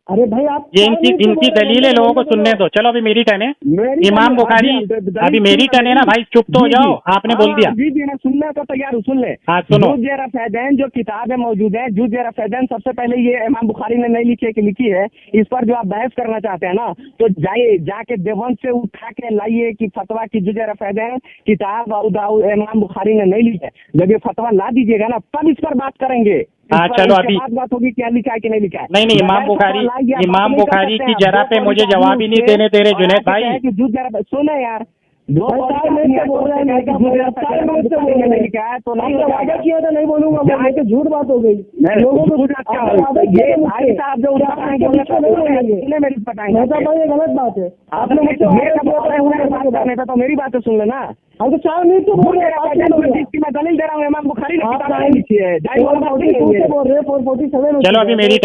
अरे भाई आप ये इनकी दलीलें लोगों को सुनने दो। चलो अभी मेरी टर्न है। इमाम बुखारी, अभी मेरी टर्न है ना भाई, चुप तो हो जाओ, आपने बोल दिया। जी जी, मैं सुनने को तैयार हूँ, सुन ले। हाँ सुनो। जुज़ रफ़ैदैन जो किताब है मौजूद है, जुज़ रफ़ैदैन सबसे पहले ये इमाम बुखारी ने नहीं लिखी है। इस पर जो आप बहस करना चाहते हैं ना, तो जाके देवबंद से उठा के लाइए कि फतवा की जुज़ रफ़ैदैन किताब इमाम बुखारी ने नहीं ली है। जब ये फतवा ला दीजिएगा ना, तब इस पर बात करेंगे। हाँ चलो अभी बात होगी क्या लिखा है कि नहीं लिखा है। नहीं इमाम बुखारी की जरा पे मुझे जवाब ही नहीं देने दे रहे जुनैद भाई। सुनो यार, दो तो नहीं बोलूंगा, झूठ बात हो गई। लोगों को मेरी बताएंगे गलत बात है। आपने तो मेरी बात सुन लेना। हम तो 4 मिनट तो बोल रहे हैं, मैं दलील दे रहा हूँ इमाम बुखारी ने चलो अभी मेरी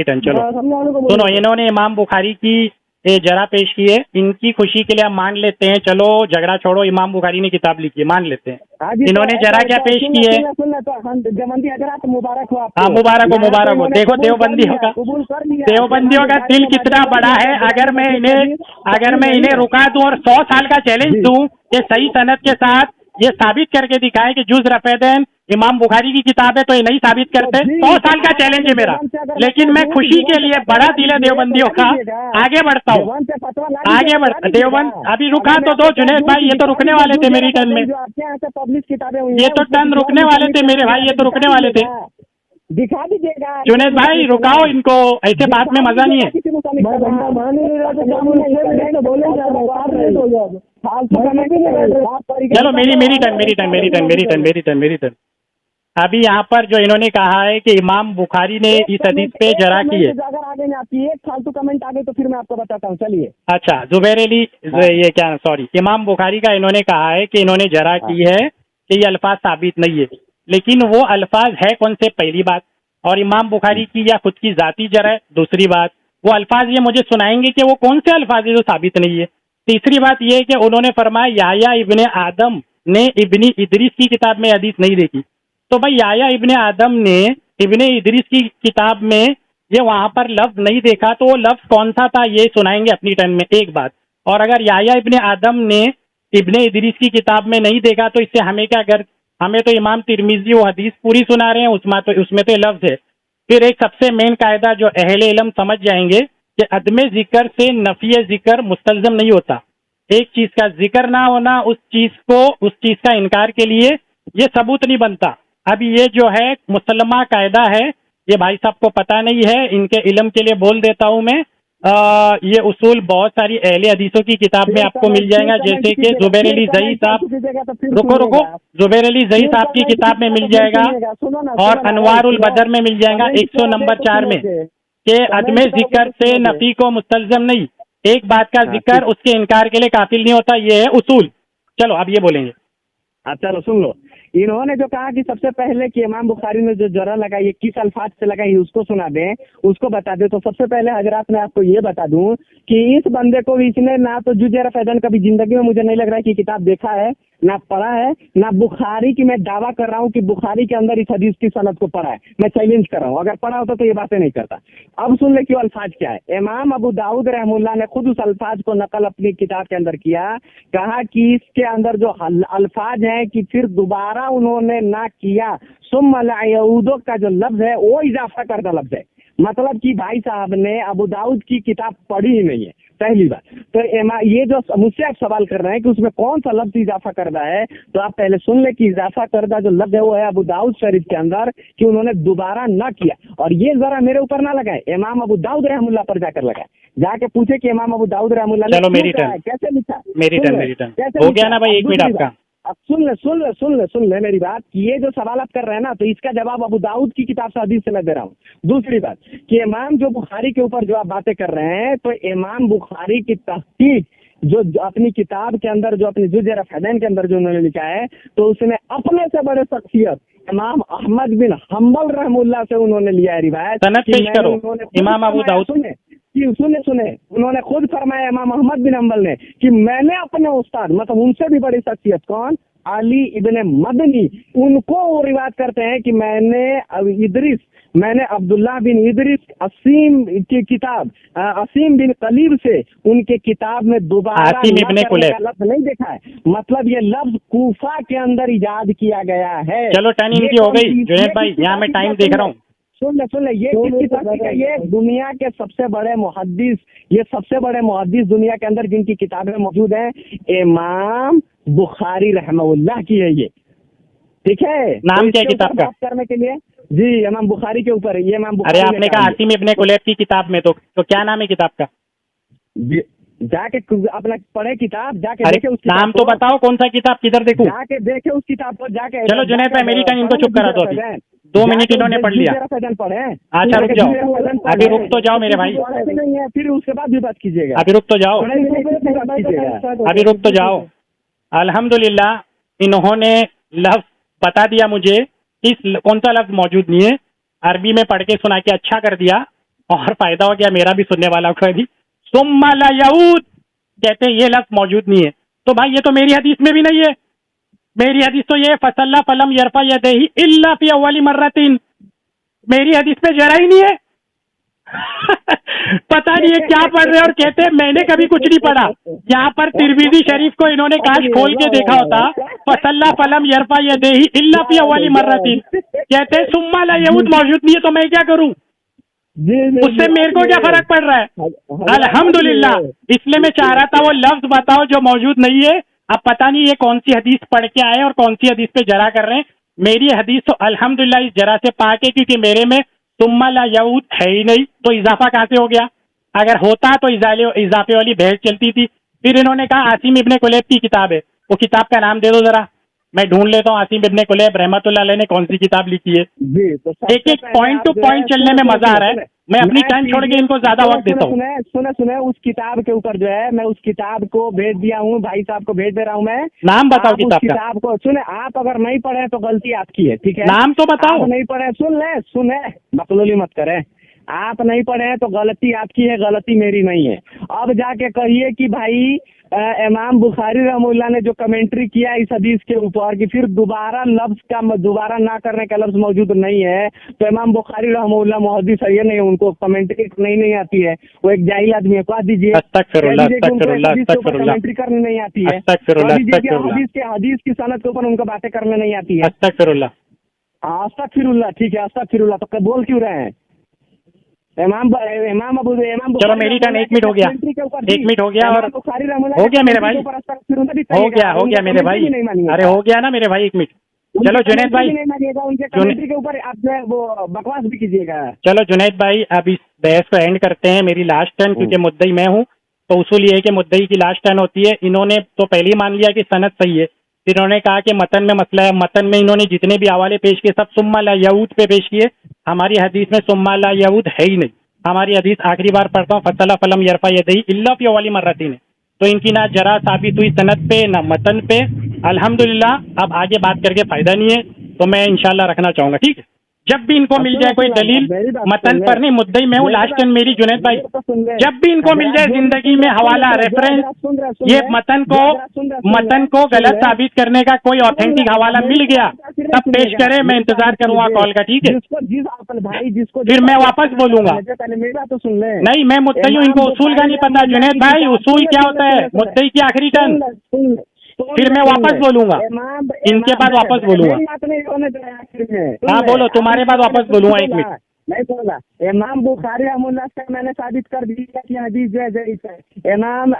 टर्न चलो सुनो। इन्होंने इमाम बुखारी की जरा पेश की है, इनकी खुशी के लिए हम मान लेते हैं, चलो झगड़ा छोड़ो, इमाम बुखारी ने किताब लिखी है, मान लेते हैं। इन्होंने जरा क्या पेश की है? मुबारक हो। हाँ मुबारक हो। देखो देवबंदियों का दिल कितना बड़ा है। अगर मैं इन्हें रुका दूं और 100 साल का चैलेंज दूं कि सही सनद के साथ ये साबित करके दिखाएं कि जुज़ रफ़ैदैन इमाम बुखारी की किताब है, तो ये नहीं साबित करते। 100 साल का चैलेंज है मेरा, लेकिन मैं खुशी के लिए, बड़ा दिल है देवबंदियों का, आगे बढ़ता हूँ। देवबंद अभी रुका तो दो जुनैद भाई, ये तो रुकने वाले थे मेरी टर्न में। ये तो टर्न रुकने वाले थे मेरे भाई, ये तो रुकने वाले थे। दिखा दीजिएगा जुनैद भाई रुकाओ इनको, ऐसे बात में मजा नहीं है। चलो मेरी टर्न। अभी यहाँ पर जो इन्होंने कहा है कि इमाम बुखारी ने इस हदीस पे जरा की है। अगर आगे में आपकी एक फालतू कमेंट आ गई तो फिर मैं आपको बताता हूँ। चलिए अच्छा जुबैर अली, ये क्या, सॉरी, इमाम बुखारी का इन्होंने कहा है कि इन्होंने जरा की है कि ये अल्फाज साबित नहीं है, लेकिन वो अल्फाज है कौन से, पहली बात। और इमाम बुखारी की या खुद की जाती जरा है, दूसरी बात। वो अल्फाज ये मुझे सुनाएंगे कि वो कौन से अल्फाज है जो साबित नहीं है। तीसरी बात ये है कि उन्होंने फरमाया याह्या इब्ने आदम ने इब्ने इदरीस की किताब में हदीस नहीं देखी। तो भाई याह्या इब्ने आदम ने इब्ने इदरीस की किताब में ये वहां पर लफ्ज नहीं देखा, तो वो लफ्ज कौन सा था ये सुनाएंगे अपनी टर्न में, एक बात। और अगर याह्या इब्ने आदम ने इब्ने इदरीस की किताब में नहीं देखा तो इससे हमें क्या कर, हमें तो इमाम तिरमिजी वो हदीस पूरी सुना रहे हैं, उसमें तो लफ्ज है। फिर एक सबसे मेन कायदा जो अहले इल्म समझ जाएंगे कि अदमे जिक्र से नफी जिक्र मुस्तलजम नहीं होता। एक चीज का जिक्र ना होना उस चीज का इनकार के लिए ये सबूत नहीं बनता। अभी ये जो है मुसलमा कायदा है, ये भाई साहब को पता नहीं है, इनके इल्म के लिए बोल देता हूं मैं। ये उसूल बहुत सारी अहले हदीसों की किताब में आपको मिल जाएगा, जैसे कि जुबैर अली ज़ई साहब, रुको जुबैर अली ज़ई साहब की किताब में मिल जाएगा, और अनवारुल बदर में मिल जाएगा 100 नंबर 4 में, कि अदमे जिक्र से नफी को मुस्तलजम नहीं, एक बात का जिक्र उसके इनकार के लिए काफिल नहीं होता। ये है उसूल। चलो अब ये बोलेंगे। चलो सुन लो, इन्होंने जो कहा कि सबसे पहले कि इमाम बुखारी ने जो जरा लगाई है किस अल्फाज से लगाई उसको सुना दें, उसको बता दे। तो सबसे पहले हजरात मैं आपको ये बता दूं कि इस बंदे को इसने ना तो जुज़ रफ़ैदैन कभी जिंदगी में मुझे नहीं लग रहा है कि किताब देखा है, ना पढ़ा है, ना बुखारी की मैं दावा कर रहा हूँ कि बुखारी के अंदर इस हदीस की सनद को पढ़ा है। मैं चैलेंज कर रहा हूँ, अगर पढ़ा होता तो ये बातें नहीं करता। अब सुन ले कि अल्फाज क्या है। इमाम अबू दाऊद रहमुल्लाह ने खुद उस अल्फाज को नकल अपनी किताब के अंदर किया, कहा कि इसके अंदर जो अल्फाज है कि फिर दोबारा उन्होंने ना किया, सुम्मा लअयऊदो का जो लफ्ज है वो इजाफा करता लफ्ज है। मतलब कि भाई साहब ने अबू दाऊद की किताब पढ़ी ही नहीं है, पहली बात। तो ये जो मुझसे आप सवाल कर रहे हैं कि उसमें कौन सा लफ्ज इजाफा करदा है, तो आप पहले सुन ले कि इजाफा करदा जो लफ्ज है वो है अबू दाऊद शरीफ के अंदर कि उन्होंने दोबारा ना किया। और ये जरा मेरे ऊपर ना लगाए, इमाम अबू दाऊद रहमुल्लाह पर जाकर लगाए, जाके पूछे कि इमाम अबू दाऊद रहमुल्लाह ने कैसे लिखा। मेरी टर्न हो गया ना भाई, 1 मिनट आपका। अब सुन ले मेरी बात। ये जो सवाल आप कर रहे हैं ना, तो इसका जवाब अबू दाऊद की किताब से हदीस से मैं दे रहा हूँ। दूसरी बात कि इमाम जो बुखारी के ऊपर जो आप बातें कर रहे हैं, तो इमाम बुखारी की तहकीक जो अपनी किताब के अंदर, जो अपनी जुज़ रफ़ैदैन के अंदर जो उन्होंने लिखा है, तो उसने अपने से बड़े शख्सियत इमाम अहमद बिन हम्बल रहमुल्लाह से उन्होंने लिया है रिवायत। इमाम अबू दाऊद सुने उन्होंने खुद फरमाया, इमाम अहमद बिन हम्बल ने, कि मैंने अपने उस्ताद, मतलब उनसे भी बड़ी शख्सियत कौन, अली इब्ने मदनी, उनको वो रिवायत करते हैं कि मैंने इदरीस मैंने अब्दुल्ला बिन इदरिस असीम की किताब असीम बिन कलीब से उनके किताब में दोबारा आसिम ना इब्ने करने कुलैब। का लफ्ज नहीं देखा है। मतलब ये लफ्ज कूफा के अंदर इजाद किया गया है। चलो टर्न ये इनकी हो कौन गई सी- जुनैद ये भाई, किस यहाँ मैं किताब टाइम की देख बात रहा हूँ। सुन ले ये किस किताब की है? ये दुनिया के सबसे बड़े मुहद्दिस, ये सबसे बड़े मुहद्दिस दुनिया के अंदर जिनकी किताबें मौजूद हैं, इमाम बुखारी रहमहुल्लाह की है ये, ठीक है। नाम तो क्या है इसके किताब ऊपर का? बात करने के लिए जी इमाम बुखारी के ऊपर है ये। इमाम अरे बुखारी आपने ने कहा कहा आसिम इब्ने कुलैब की किताब में, तो क्या नाम है किताब का? ये। जाके अपना पढ़े किताब, जाके अरे देखे उस नाम किताब तो को। बताओ कौन सा किताब, किधर देखूं? जाके देखे उस किताब को, जाके चलो जुनैद भाई मेरी टाइम इनको चुप करा दो, अभी 2 मिनट इन्होंने पढ़ लिया। पढ़े। अच्छा रुक जाओ, अभी रुक तो जाओ मेरे भाई, नहीं है फिर उसके बाद भी बात कीजिएगा। अभी रुक तो जाओ, पढ़े लिखे की बात कीजिएगा। अभी रुक तो जाओ। अल्हम्दुलिल्लाह इन्होंने लफ्ज बता दिया मुझे कि कौन सा लफ्ज मौजूद नहीं है, अरबी में पढ़ के सुना के अच्छा कर दिया, और फायदा हो गया मेरा भी सुनने वाला को भी। सुम्मा ला यऊद कहते ये लफ्ज मौजूद नहीं है, तो भाई ये तो मेरी हदीस में भी नहीं है। मेरी हदीस तो ये फसल्ला फलम यरफा यदैहि इल्ला फी अव्वली मर्रतिन, मेरी हदीस में जरा ही नहीं है। पता नहीं है क्या पढ़ रहे हैं, और कहते हैं मैंने कभी कुछ नहीं पढ़ा। यहाँ पर तिरमिजी शरीफ को इन्होंने काश खोल के देखा होता, फसल्ला फलम यरफा यदैहि इल्ला फी अव्वली मर्रतिन, कहते हैं सुम्मा ला यऊद मौजूद नहीं है, तो मैं क्या करूं? उससे मेरे को क्या फर्क पड़ रहा है? अल्हम्दुलिल्लाह, इसलिए मैं चाह रहा था वो लफ्ज बताओ जो मौजूद नहीं है। अब पता नहीं ये कौन सी हदीस पढ़ के आए और कौन सी हदीस पे जरा कर रहे हैं। मेरी हदीस तो अल्हम्दुलिल्लाह इस जरा से पाक है, क्योंकि मेरे में सुम्मा ला यऊद है ही नहीं, तो इजाफा कहाँ से हो गया? अगर होता तो इजाफे वाली बहस चलती थी। फिर इन्होंने कहा आसिम इब्ने कुलैब की किताब है, वो किताब का नाम दे दो जरा, मैं ढूंढ लेता हूँ आसिम इब्ने कुलैब रहमतुल्लाह अलैह ने कौन सी किताब लिखी है। जी तो एक एक पॉइंट टू पॉइंट चलने में मजा आ रहा है। मैं अपनी टाइम छोड़ के इनको ज्यादा वक्त देता हूँ। सुने उस किताब के ऊपर जो है, मैं उस किताब को भेज दिया हूँ, भाई साहब को भेज दे रहा हूँ मैं। नाम बताओ आप उस किताब का। किताब को सुने, आप अगर नहीं पढ़े तो गलती आपकी है, ठीक है। नाम तो बताओ। आप नहीं पढ़े, सुने बकलोली मत करें। आप नहीं पढ़े हैं तो गलती आपकी है, गलती मेरी नहीं है। अब जाके कहिए कि भाई इमाम बुखारी रहमतुल्लाह ने जो कमेंट्री किया इस हदीस के ऊपर कि फिर दोबारा ना करने का लफ्ज मौजूद नहीं है, तो इमाम बुखारी रहमतुल्लाह मुहद्दिस है नहीं, उनको कमेंट्री नहीं आती है, वो एक जाहिल आदमी है। कह दीजिए अस्तगफिरुल्लाह, कमेंट्री करने नहीं आती है, हदीस की सनद के ऊपर उनको बातें करने नहीं आती है। अस्तगफिरुल्लाह, ठीक है अस्तगफिरुल्लाह, तो बोल क्यों रहे हैं? इमाम चलो मेरी टर्न, 1 मिनट हो गया, 1 मिनट हो गया, और हो गया मेरे भाई, हो गया मेरे भाई, अरे हो गया ना मेरे भाई, 1 मिनट। चलो जुनैद भाई, उनके कमेंट्री के ऊपर आप जो है वो बकवास भी कीजिएगा। चलो जुनैद भाई अब इस बहस को एंड करते हैं। मेरी लास्ट टर्न, क्योंकि मुद्दई मैं हूँ, तो उसूल ये है कि मुद्दई की लास्ट टर्न होती है। इन्होंने तो पहले ही मान लिया कि सनद सही है, फिर इन्होंने कहा कि मतन में मसला है। मतन में इन्होंने जितने भी हवाले पेश किए सब सुम्मा ला यऊद पे पेश किए। हमारी हदीस में सुम्मा ला यऊद है ही नहीं। हमारी हदीस आखिरी बार पढ़ता हूँ, फसला फलम यरफा यदैहि इल्ला फी अव्वली मर्रतिन है। तो इनकी ना जरा साबित हुई सनद पे ना मतन पे। अल्हम्दुलिल्लाह अब आगे बात करके फायदा नहीं है, तो मैं इंशाल्लाह रखना चाहूंगा, ठीक है। जब भी इनको मिल जाए कोई दलील, मतन पर नहीं, मुद्दई मैं हूँ, लास्ट टाइम मेरी जुनैद भाई, जब भी इनको मिल जाए जिंदगी में हवाला रेफरेंस, ये मतन को गलत साबित करने का कोई ऑथेंटिक हवाला मिल गया तब पेश करे, मैं इंतजार करूंगा कॉल का, ठीक है। फिर मैं वापस बोलूंगा। नहीं मैं मुद्दई हूँ, इनको उसूल का नहीं पता। जुनैद भाई उसूल क्या होता है? मुद्दई की आखिरी टर्न, फिर मैं वापस बोलूंगा, इनके बाद वापस बोलूंगा। हाँ बोलो, तुम्हारे बाद वापस बोलूंगा, 1 मिनट। नहीं बोला। इमाम बुखारी रहमतुल्लाह से मैंने साबित कर दिया कि हदीस जो है ज़ईफ है। इमाम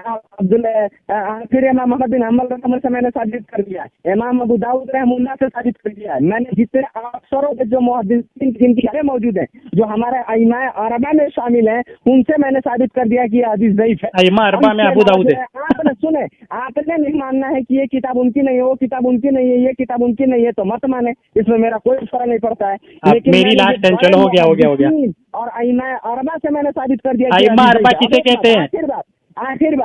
फिर इमाम अहमद बिन हम्बल रहमतुल्लाह से मैंने साबित कर दिया। इमाम अबू दाऊद रहमतुल्लाह से साबित कर दिया। मैंने जितने अक्सरों के जो मुहद्दिसीन जिनकी किताबें मौजूद हैं, जो हमारे अइमा अरबा में शामिल हैं, उनसे मैंने साबित कर दिया कि हदीस ज़ईफ है। अइमा अरबा में अबू दाऊद है। आपने सुने, आपने नहीं मानना है कि ये किताब उनकी नहीं है, वो किताब उनकी नहीं है, ये किताब उनकी नहीं है, तो मत माने, इसमें मेरा कोई फर्क नहीं पड़ता है। लेकिन मेरी लास्ट टाइम, चलो हो गया और अइमा अरबा से मैंने साबित कर दिया। अइमा अरबा किसे कहते हैं? आखिरी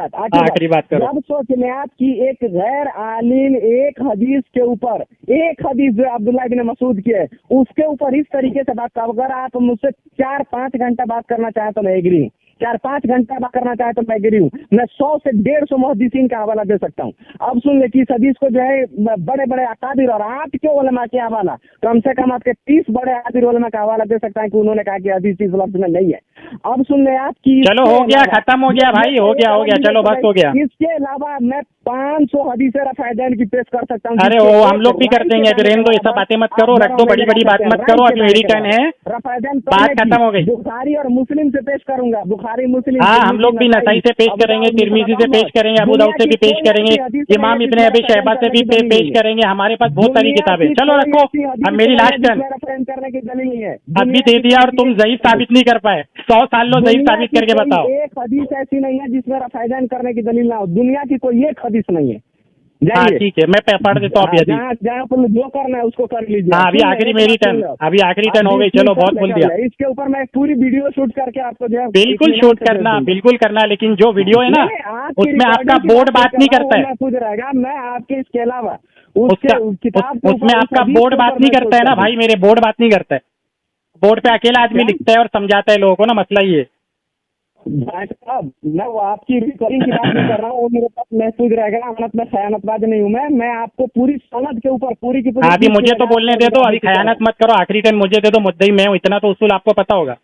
बात करो। जब सोच लें आप कि एक गैर आलिम एक हदीस के ऊपर, एक हदीस जो अब्दुल्लाह इब्न मसूद की है, उसके ऊपर इस तरीके से बात कर, अगर आप मुझसे 4-5 घंटा बात करना चाहें तो मैं एग्री, 4-5 घंटा बात करना चाहे तो मैं गिरी हूँ। मैं 100 से 150 मुहद्दिसीन का हवाला दे सकता हूँ। अब सुन ले कि इस हदीस को जो है बड़े बड़े अकाबिर और 8 के उलमा के हवाला, कम से कम आपके 30 बड़े आदिर उलमा का हवाला दे सकता है कि उन्होंने कहा कि हदीस इस लफ्ज में नहीं है। अब सुन ले आपकी, चलो हो गया, खत्म हो गया भाई, हो गया, चलो बस हो गया। इसके अलावा मैं 500 हदीस रफ़ायदैन की पेश कर सकता हूँ। अरे वो हम लोग भी कर देंगे, अभी रहने दो, ऐसा बातें मत करो, रख दो, बड़ी बड़ी बात मत करो, अभी मेरी टर्न है, बात खत्म हो गई। बुखारी और मुस्लिम से पेश करूंगा, बुखारी मुस्लिम। हाँ हम लोग भी नसाई से पेश करेंगे, तिरमिजी से पेश करेंगे, अबू दाऊद से भी पेश करेंगे, इमाम इब्ने अबी शैबा से भी पेश करेंगे, हमारे पास बहुत सारी किताबें। चलो रखो, अब मेरी लास्ट टर्न। करने की दलील नहीं है, अब भी दे दिया और तुम ज़ईफ साबित नहीं कर पाए। 100 साल लो ज़ईफ साबित करके बताओ। एक हदीस ऐसी नहीं है जिसमें रफ़ायदैन करने की दलील ना हो, दुनिया की कोई एक हदीस नहीं है। हाँ ठीक है, मैं पढ़ देता हूँ अभी। जहाँ पर जो करना है उसको कर लीजिए। हाँ अभी आखिरी मेरी टर्न, अभी आखिरी टर्न हो गई, चलो बहुत बोल दिया। इसके ऊपर मैं पूरी वीडियो शूट करके आपको जो है बिल्कुल शूट करना, बिल्कुल करना, लेकिन जो वीडियो है ना उसमें आपका बोर्ड बात नहीं करता है। कुछ रहेगा, मैं आपके इसके अलावा उसमें आपका बोर्ड बात नहीं करता है ना भाई, मेरे बोर्ड बात नहीं करता है। बोर्ड पे अकेला आदमी लिखता है और समझाता है लोगों को ना, मसला ये। भाई साहब मैं वो आपकी रिकॉर्डिंग की बात नहीं कर रहा हूँ, वो मेरे पास महफूज रहेगा, अमनत में खयानतबाज नहीं हूँ मैं आपको पूरी सनद के ऊपर पूरी की पूरी। अभी मुझे तो बोलने दे दो, अभी खयानत मत करो, आखिरी टाइम मुझे दे दो, मुद्दई मैं हूँ, इतना तो उसूल आपको पता होगा।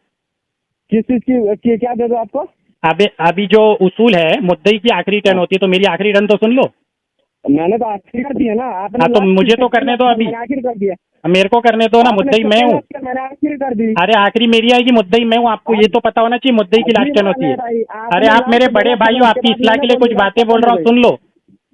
किस चीज की क्या दे दो आपको? अभी जो उसूल है, मुद्दई की आखिरी टर्न होती है, तो मेरी आखिरी टर्न तो सुन लो। मैंने तो आखिरी कर दिया ना, आपने तो मुझे तो करने दो, अभी आखिर कर दिया, मेरे को करने दो ना, मुद्दई मैं हूँ। मैंने आखिर कर दी। अरे आखिरी मेरी आएगी, मुद्दई मैं हूँ, आपको ये तो पता होना चाहिए मुद्दई की लास्ट टर्न होती है। अरे आप मेरे बड़े भाई हो, आपकी इस्लाह के लिए कुछ बातें बोल रहा हूँ, सुन लो।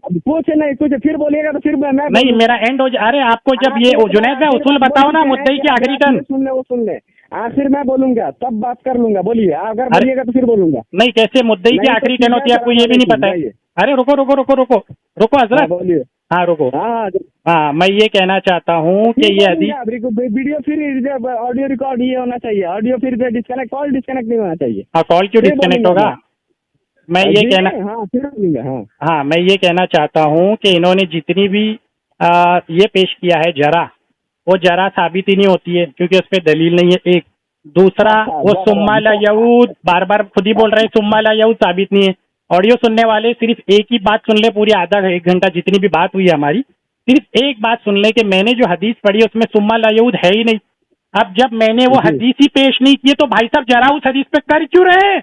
कुछ नहीं, कुछ फिर बोलिएगा तो फिर मैं नहीं, मेरा एंड हो जाए। अरे आपको जब ये जुनैद का उसूल बताओ ना, मुद्दई की आखिरी टर्न सुन ले, आखिर मैं बोलूंगा तब बात कर लूंगा, बोलिए, अगर बोलिएगा तो फिर बोलूंगा। नहीं, कैसे मुद्दई की आखिरी टर्न होती है आपको ये भी नहीं पता है? अरे रुको रुको रुको रुको रुको हजरत, बोलिए। हाँ रुको, हाँ मैं ये कहना चाहता हूँ कि ये वीडियो फिर ऑडियो रिकॉर्ड ये होना चाहिए, ऑडियो फिर डिस्कनेक्ट, कॉल डिस्कनेक्ट नहीं होना चाहिए। हाँ कॉल क्यों डिस्कनेक्ट होगा? मैं ये कहना, हाँ मैं ये कहना चाहता हूँ कि इन्होंने जितनी भी ये पेश किया है जरा, वो जरा साबित ही नहीं होती है, क्योंकि उस पर दलील नहीं है। एक दूसरा, वो सुम्मा ला यऊद बार बार खुद ही बोल रहे हैं, सुम्मा ला यऊद साबित नहीं है। ऑडियो सुनने वाले सिर्फ एक ही बात सुन ले, पूरी आधा एक घंटा जितनी भी बात हुई है हमारी, सिर्फ एक बात सुन ले कि मैंने जो हदीस पढ़ी है उसमें सुम्मा ला यऊद है ही नहीं। अब जब मैंने वो हदीस ही पेश नहीं की तो भाई साहब जरा उस हदीस पे कर क्यों रहे?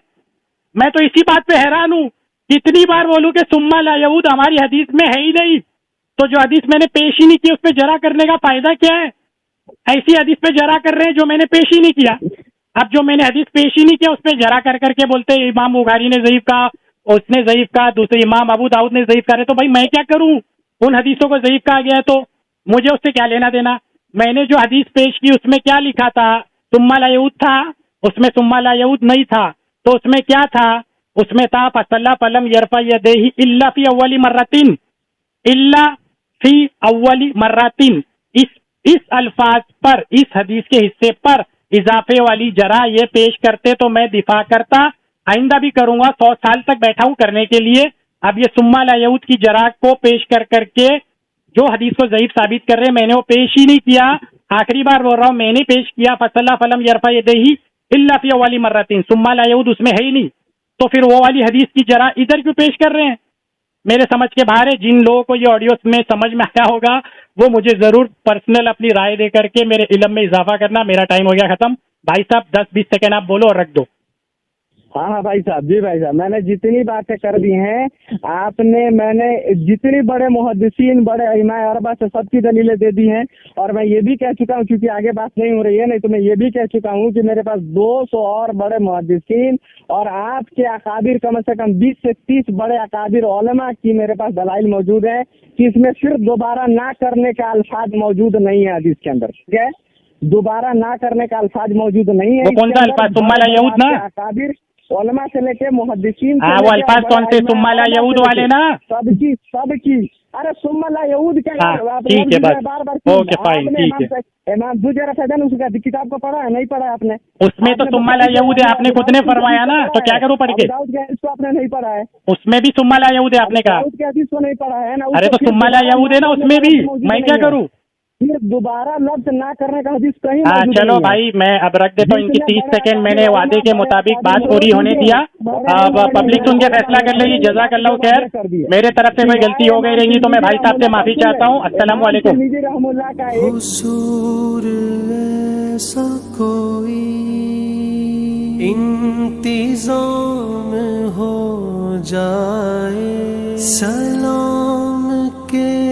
मैं तो इसी बात पे हैरान हूँ, कितनी बार बोलूं कि सुम्मा ला यऊद हमारी हदीस में है ही नहीं, तो जो हदीस मैंने पेश ही नहीं की उस पर जरा करने का फायदा क्या है? ऐसी हदीस पे जरा कर रहे हैं जो मैंने पेश ही नहीं किया। अब जो मैंने हदीस पेश ही नहीं किया उस पर जरा कर करके बोलते हैं इमाम बुखारी ने ज़ईफ कहा, उसने ज़ईफ कहा, दूसरे इमाम अबू दाऊद ने ज़ईफ कहा, तो भाई मैं क्या करूं? उन हदीसों को ज़ईफ कहा गया है तो मुझे उससे क्या लेना देना? मैंने जो हदीस पेश की उसमें क्या लिखा था? सुम्मा ला यऊद था, उसमें सुम्मा ला यऊद नहीं था, तो उसमें क्या था? उसमें था फसल्ला फलम यरफा यदैहि इल्ला फी अव्वली मर्रतिन, इल्ला फी अव्वली मर्रतिन। इस अल्फाज पर, इस हदीस के हिस्से पर इजाफे वाली जरा ये पेश करते तो मैं दिफा करता, आइंदा भी करूंगा, 100 साल तक बैठा हूं करने के लिए। अब ये सुम्मा ला यऊद की जरा को पेश कर करके जो हदीस को ज़ईफ साबित कर रहे हैं, मैंने वो पेश ही नहीं किया। आखिरी बार बोल रहा हूं, मैंने पेश किया फसल्ला फलम यरफा यदैहि इल्ला फी अव्वली मर्रतिन, सुम्मा ला यऊद उसमें है ही नहीं, तो फिर वो वाली हदीस की जरा इधर क्यों पेश कर रहे हैं? मेरे समझ के बाहर है। जिन लोगों को ये ऑडियो में समझ में आया होगा वो मुझे जरूर पर्सनल अपनी राय दे करके मेरे इल्म में इजाफा करना। मेरा टाइम हो गया खत्म। भाई साहब 10-20 सेकंड आप बोलो और रख दो। हाँ भाई साहब, जी भाई साहब, मैंने जितनी बातें कर दी हैं आपने, मैंने जितनी बड़े मुहद्दिसीन बड़े इमाम अरबा से सबकी दलीलें दे दी हैं, और मैं ये भी कह चुका हूँ, क्योंकि आगे बात नहीं हो रही है, नहीं तो मैं ये भी कह चुका हूँ कि मेरे पास 200 और बड़े मुहद्दिसीन और आपके अकाबिर कम से कम 20 से 30 बड़े अकाबिर उलमा की मेरे पास दलाइल मौजूद है कि इसमें सिर्फ दोबारा ना करने का अल्फाज मौजूद नहीं है हदीस के अंदर। ठीक है, दोबारा ना करने का अल्फाज मौजूद नहीं है। कौन सा अल्फाज? सुम्मा ला यऊद ना, अकाबिर उलमा से लेके मुहद्दिसीन, वो अल्फाज कौन से? सुम्मा ला यऊद वाले ना, सबकी। अरे सुम्मा ला यऊद क्या? ठीक है बस, ओके फाइन, ठीक है। इमाम दूसरा रफ़ायदैन उसका किताब को पढ़ा है? नहीं पढ़ा है आपने? उसमें तो सुम्मा ला यऊद है, आपने खुद ने फरमाया ना, तो क्या करूँ पढ़ के? इसको आपने नहीं पढ़ा है? उसमें भी सुम्मा ला यऊद है, आपने कहा। इसको नहीं पढ़ा है ना? अरे तो सुम्मा ला यऊद है ना उसमें भी, मैं क्या करूँ? फिर दोबारा लफ्ज ना करने का हदीस कहीं हाँ मौजूद चलो नहीं है। भाई, मैं अब रख देता हूँ। इनकी 30 सेकंड मैंने वादे के मुताबिक बात पूरी होने दिया। अब पब्लिक सुन के फैसला कर लेगी। जज़ाकल्लाह खैर। मेरे तरफ से कोई गलती हो गई रहेगी तो मैं भाई साहब से माफी चाहता हूँ। अस्सलाम वालेकुम। नीचे रहमुल्लाह का एक हुजूर ऐसा कोई इंतजाम हो जाए, सलाम के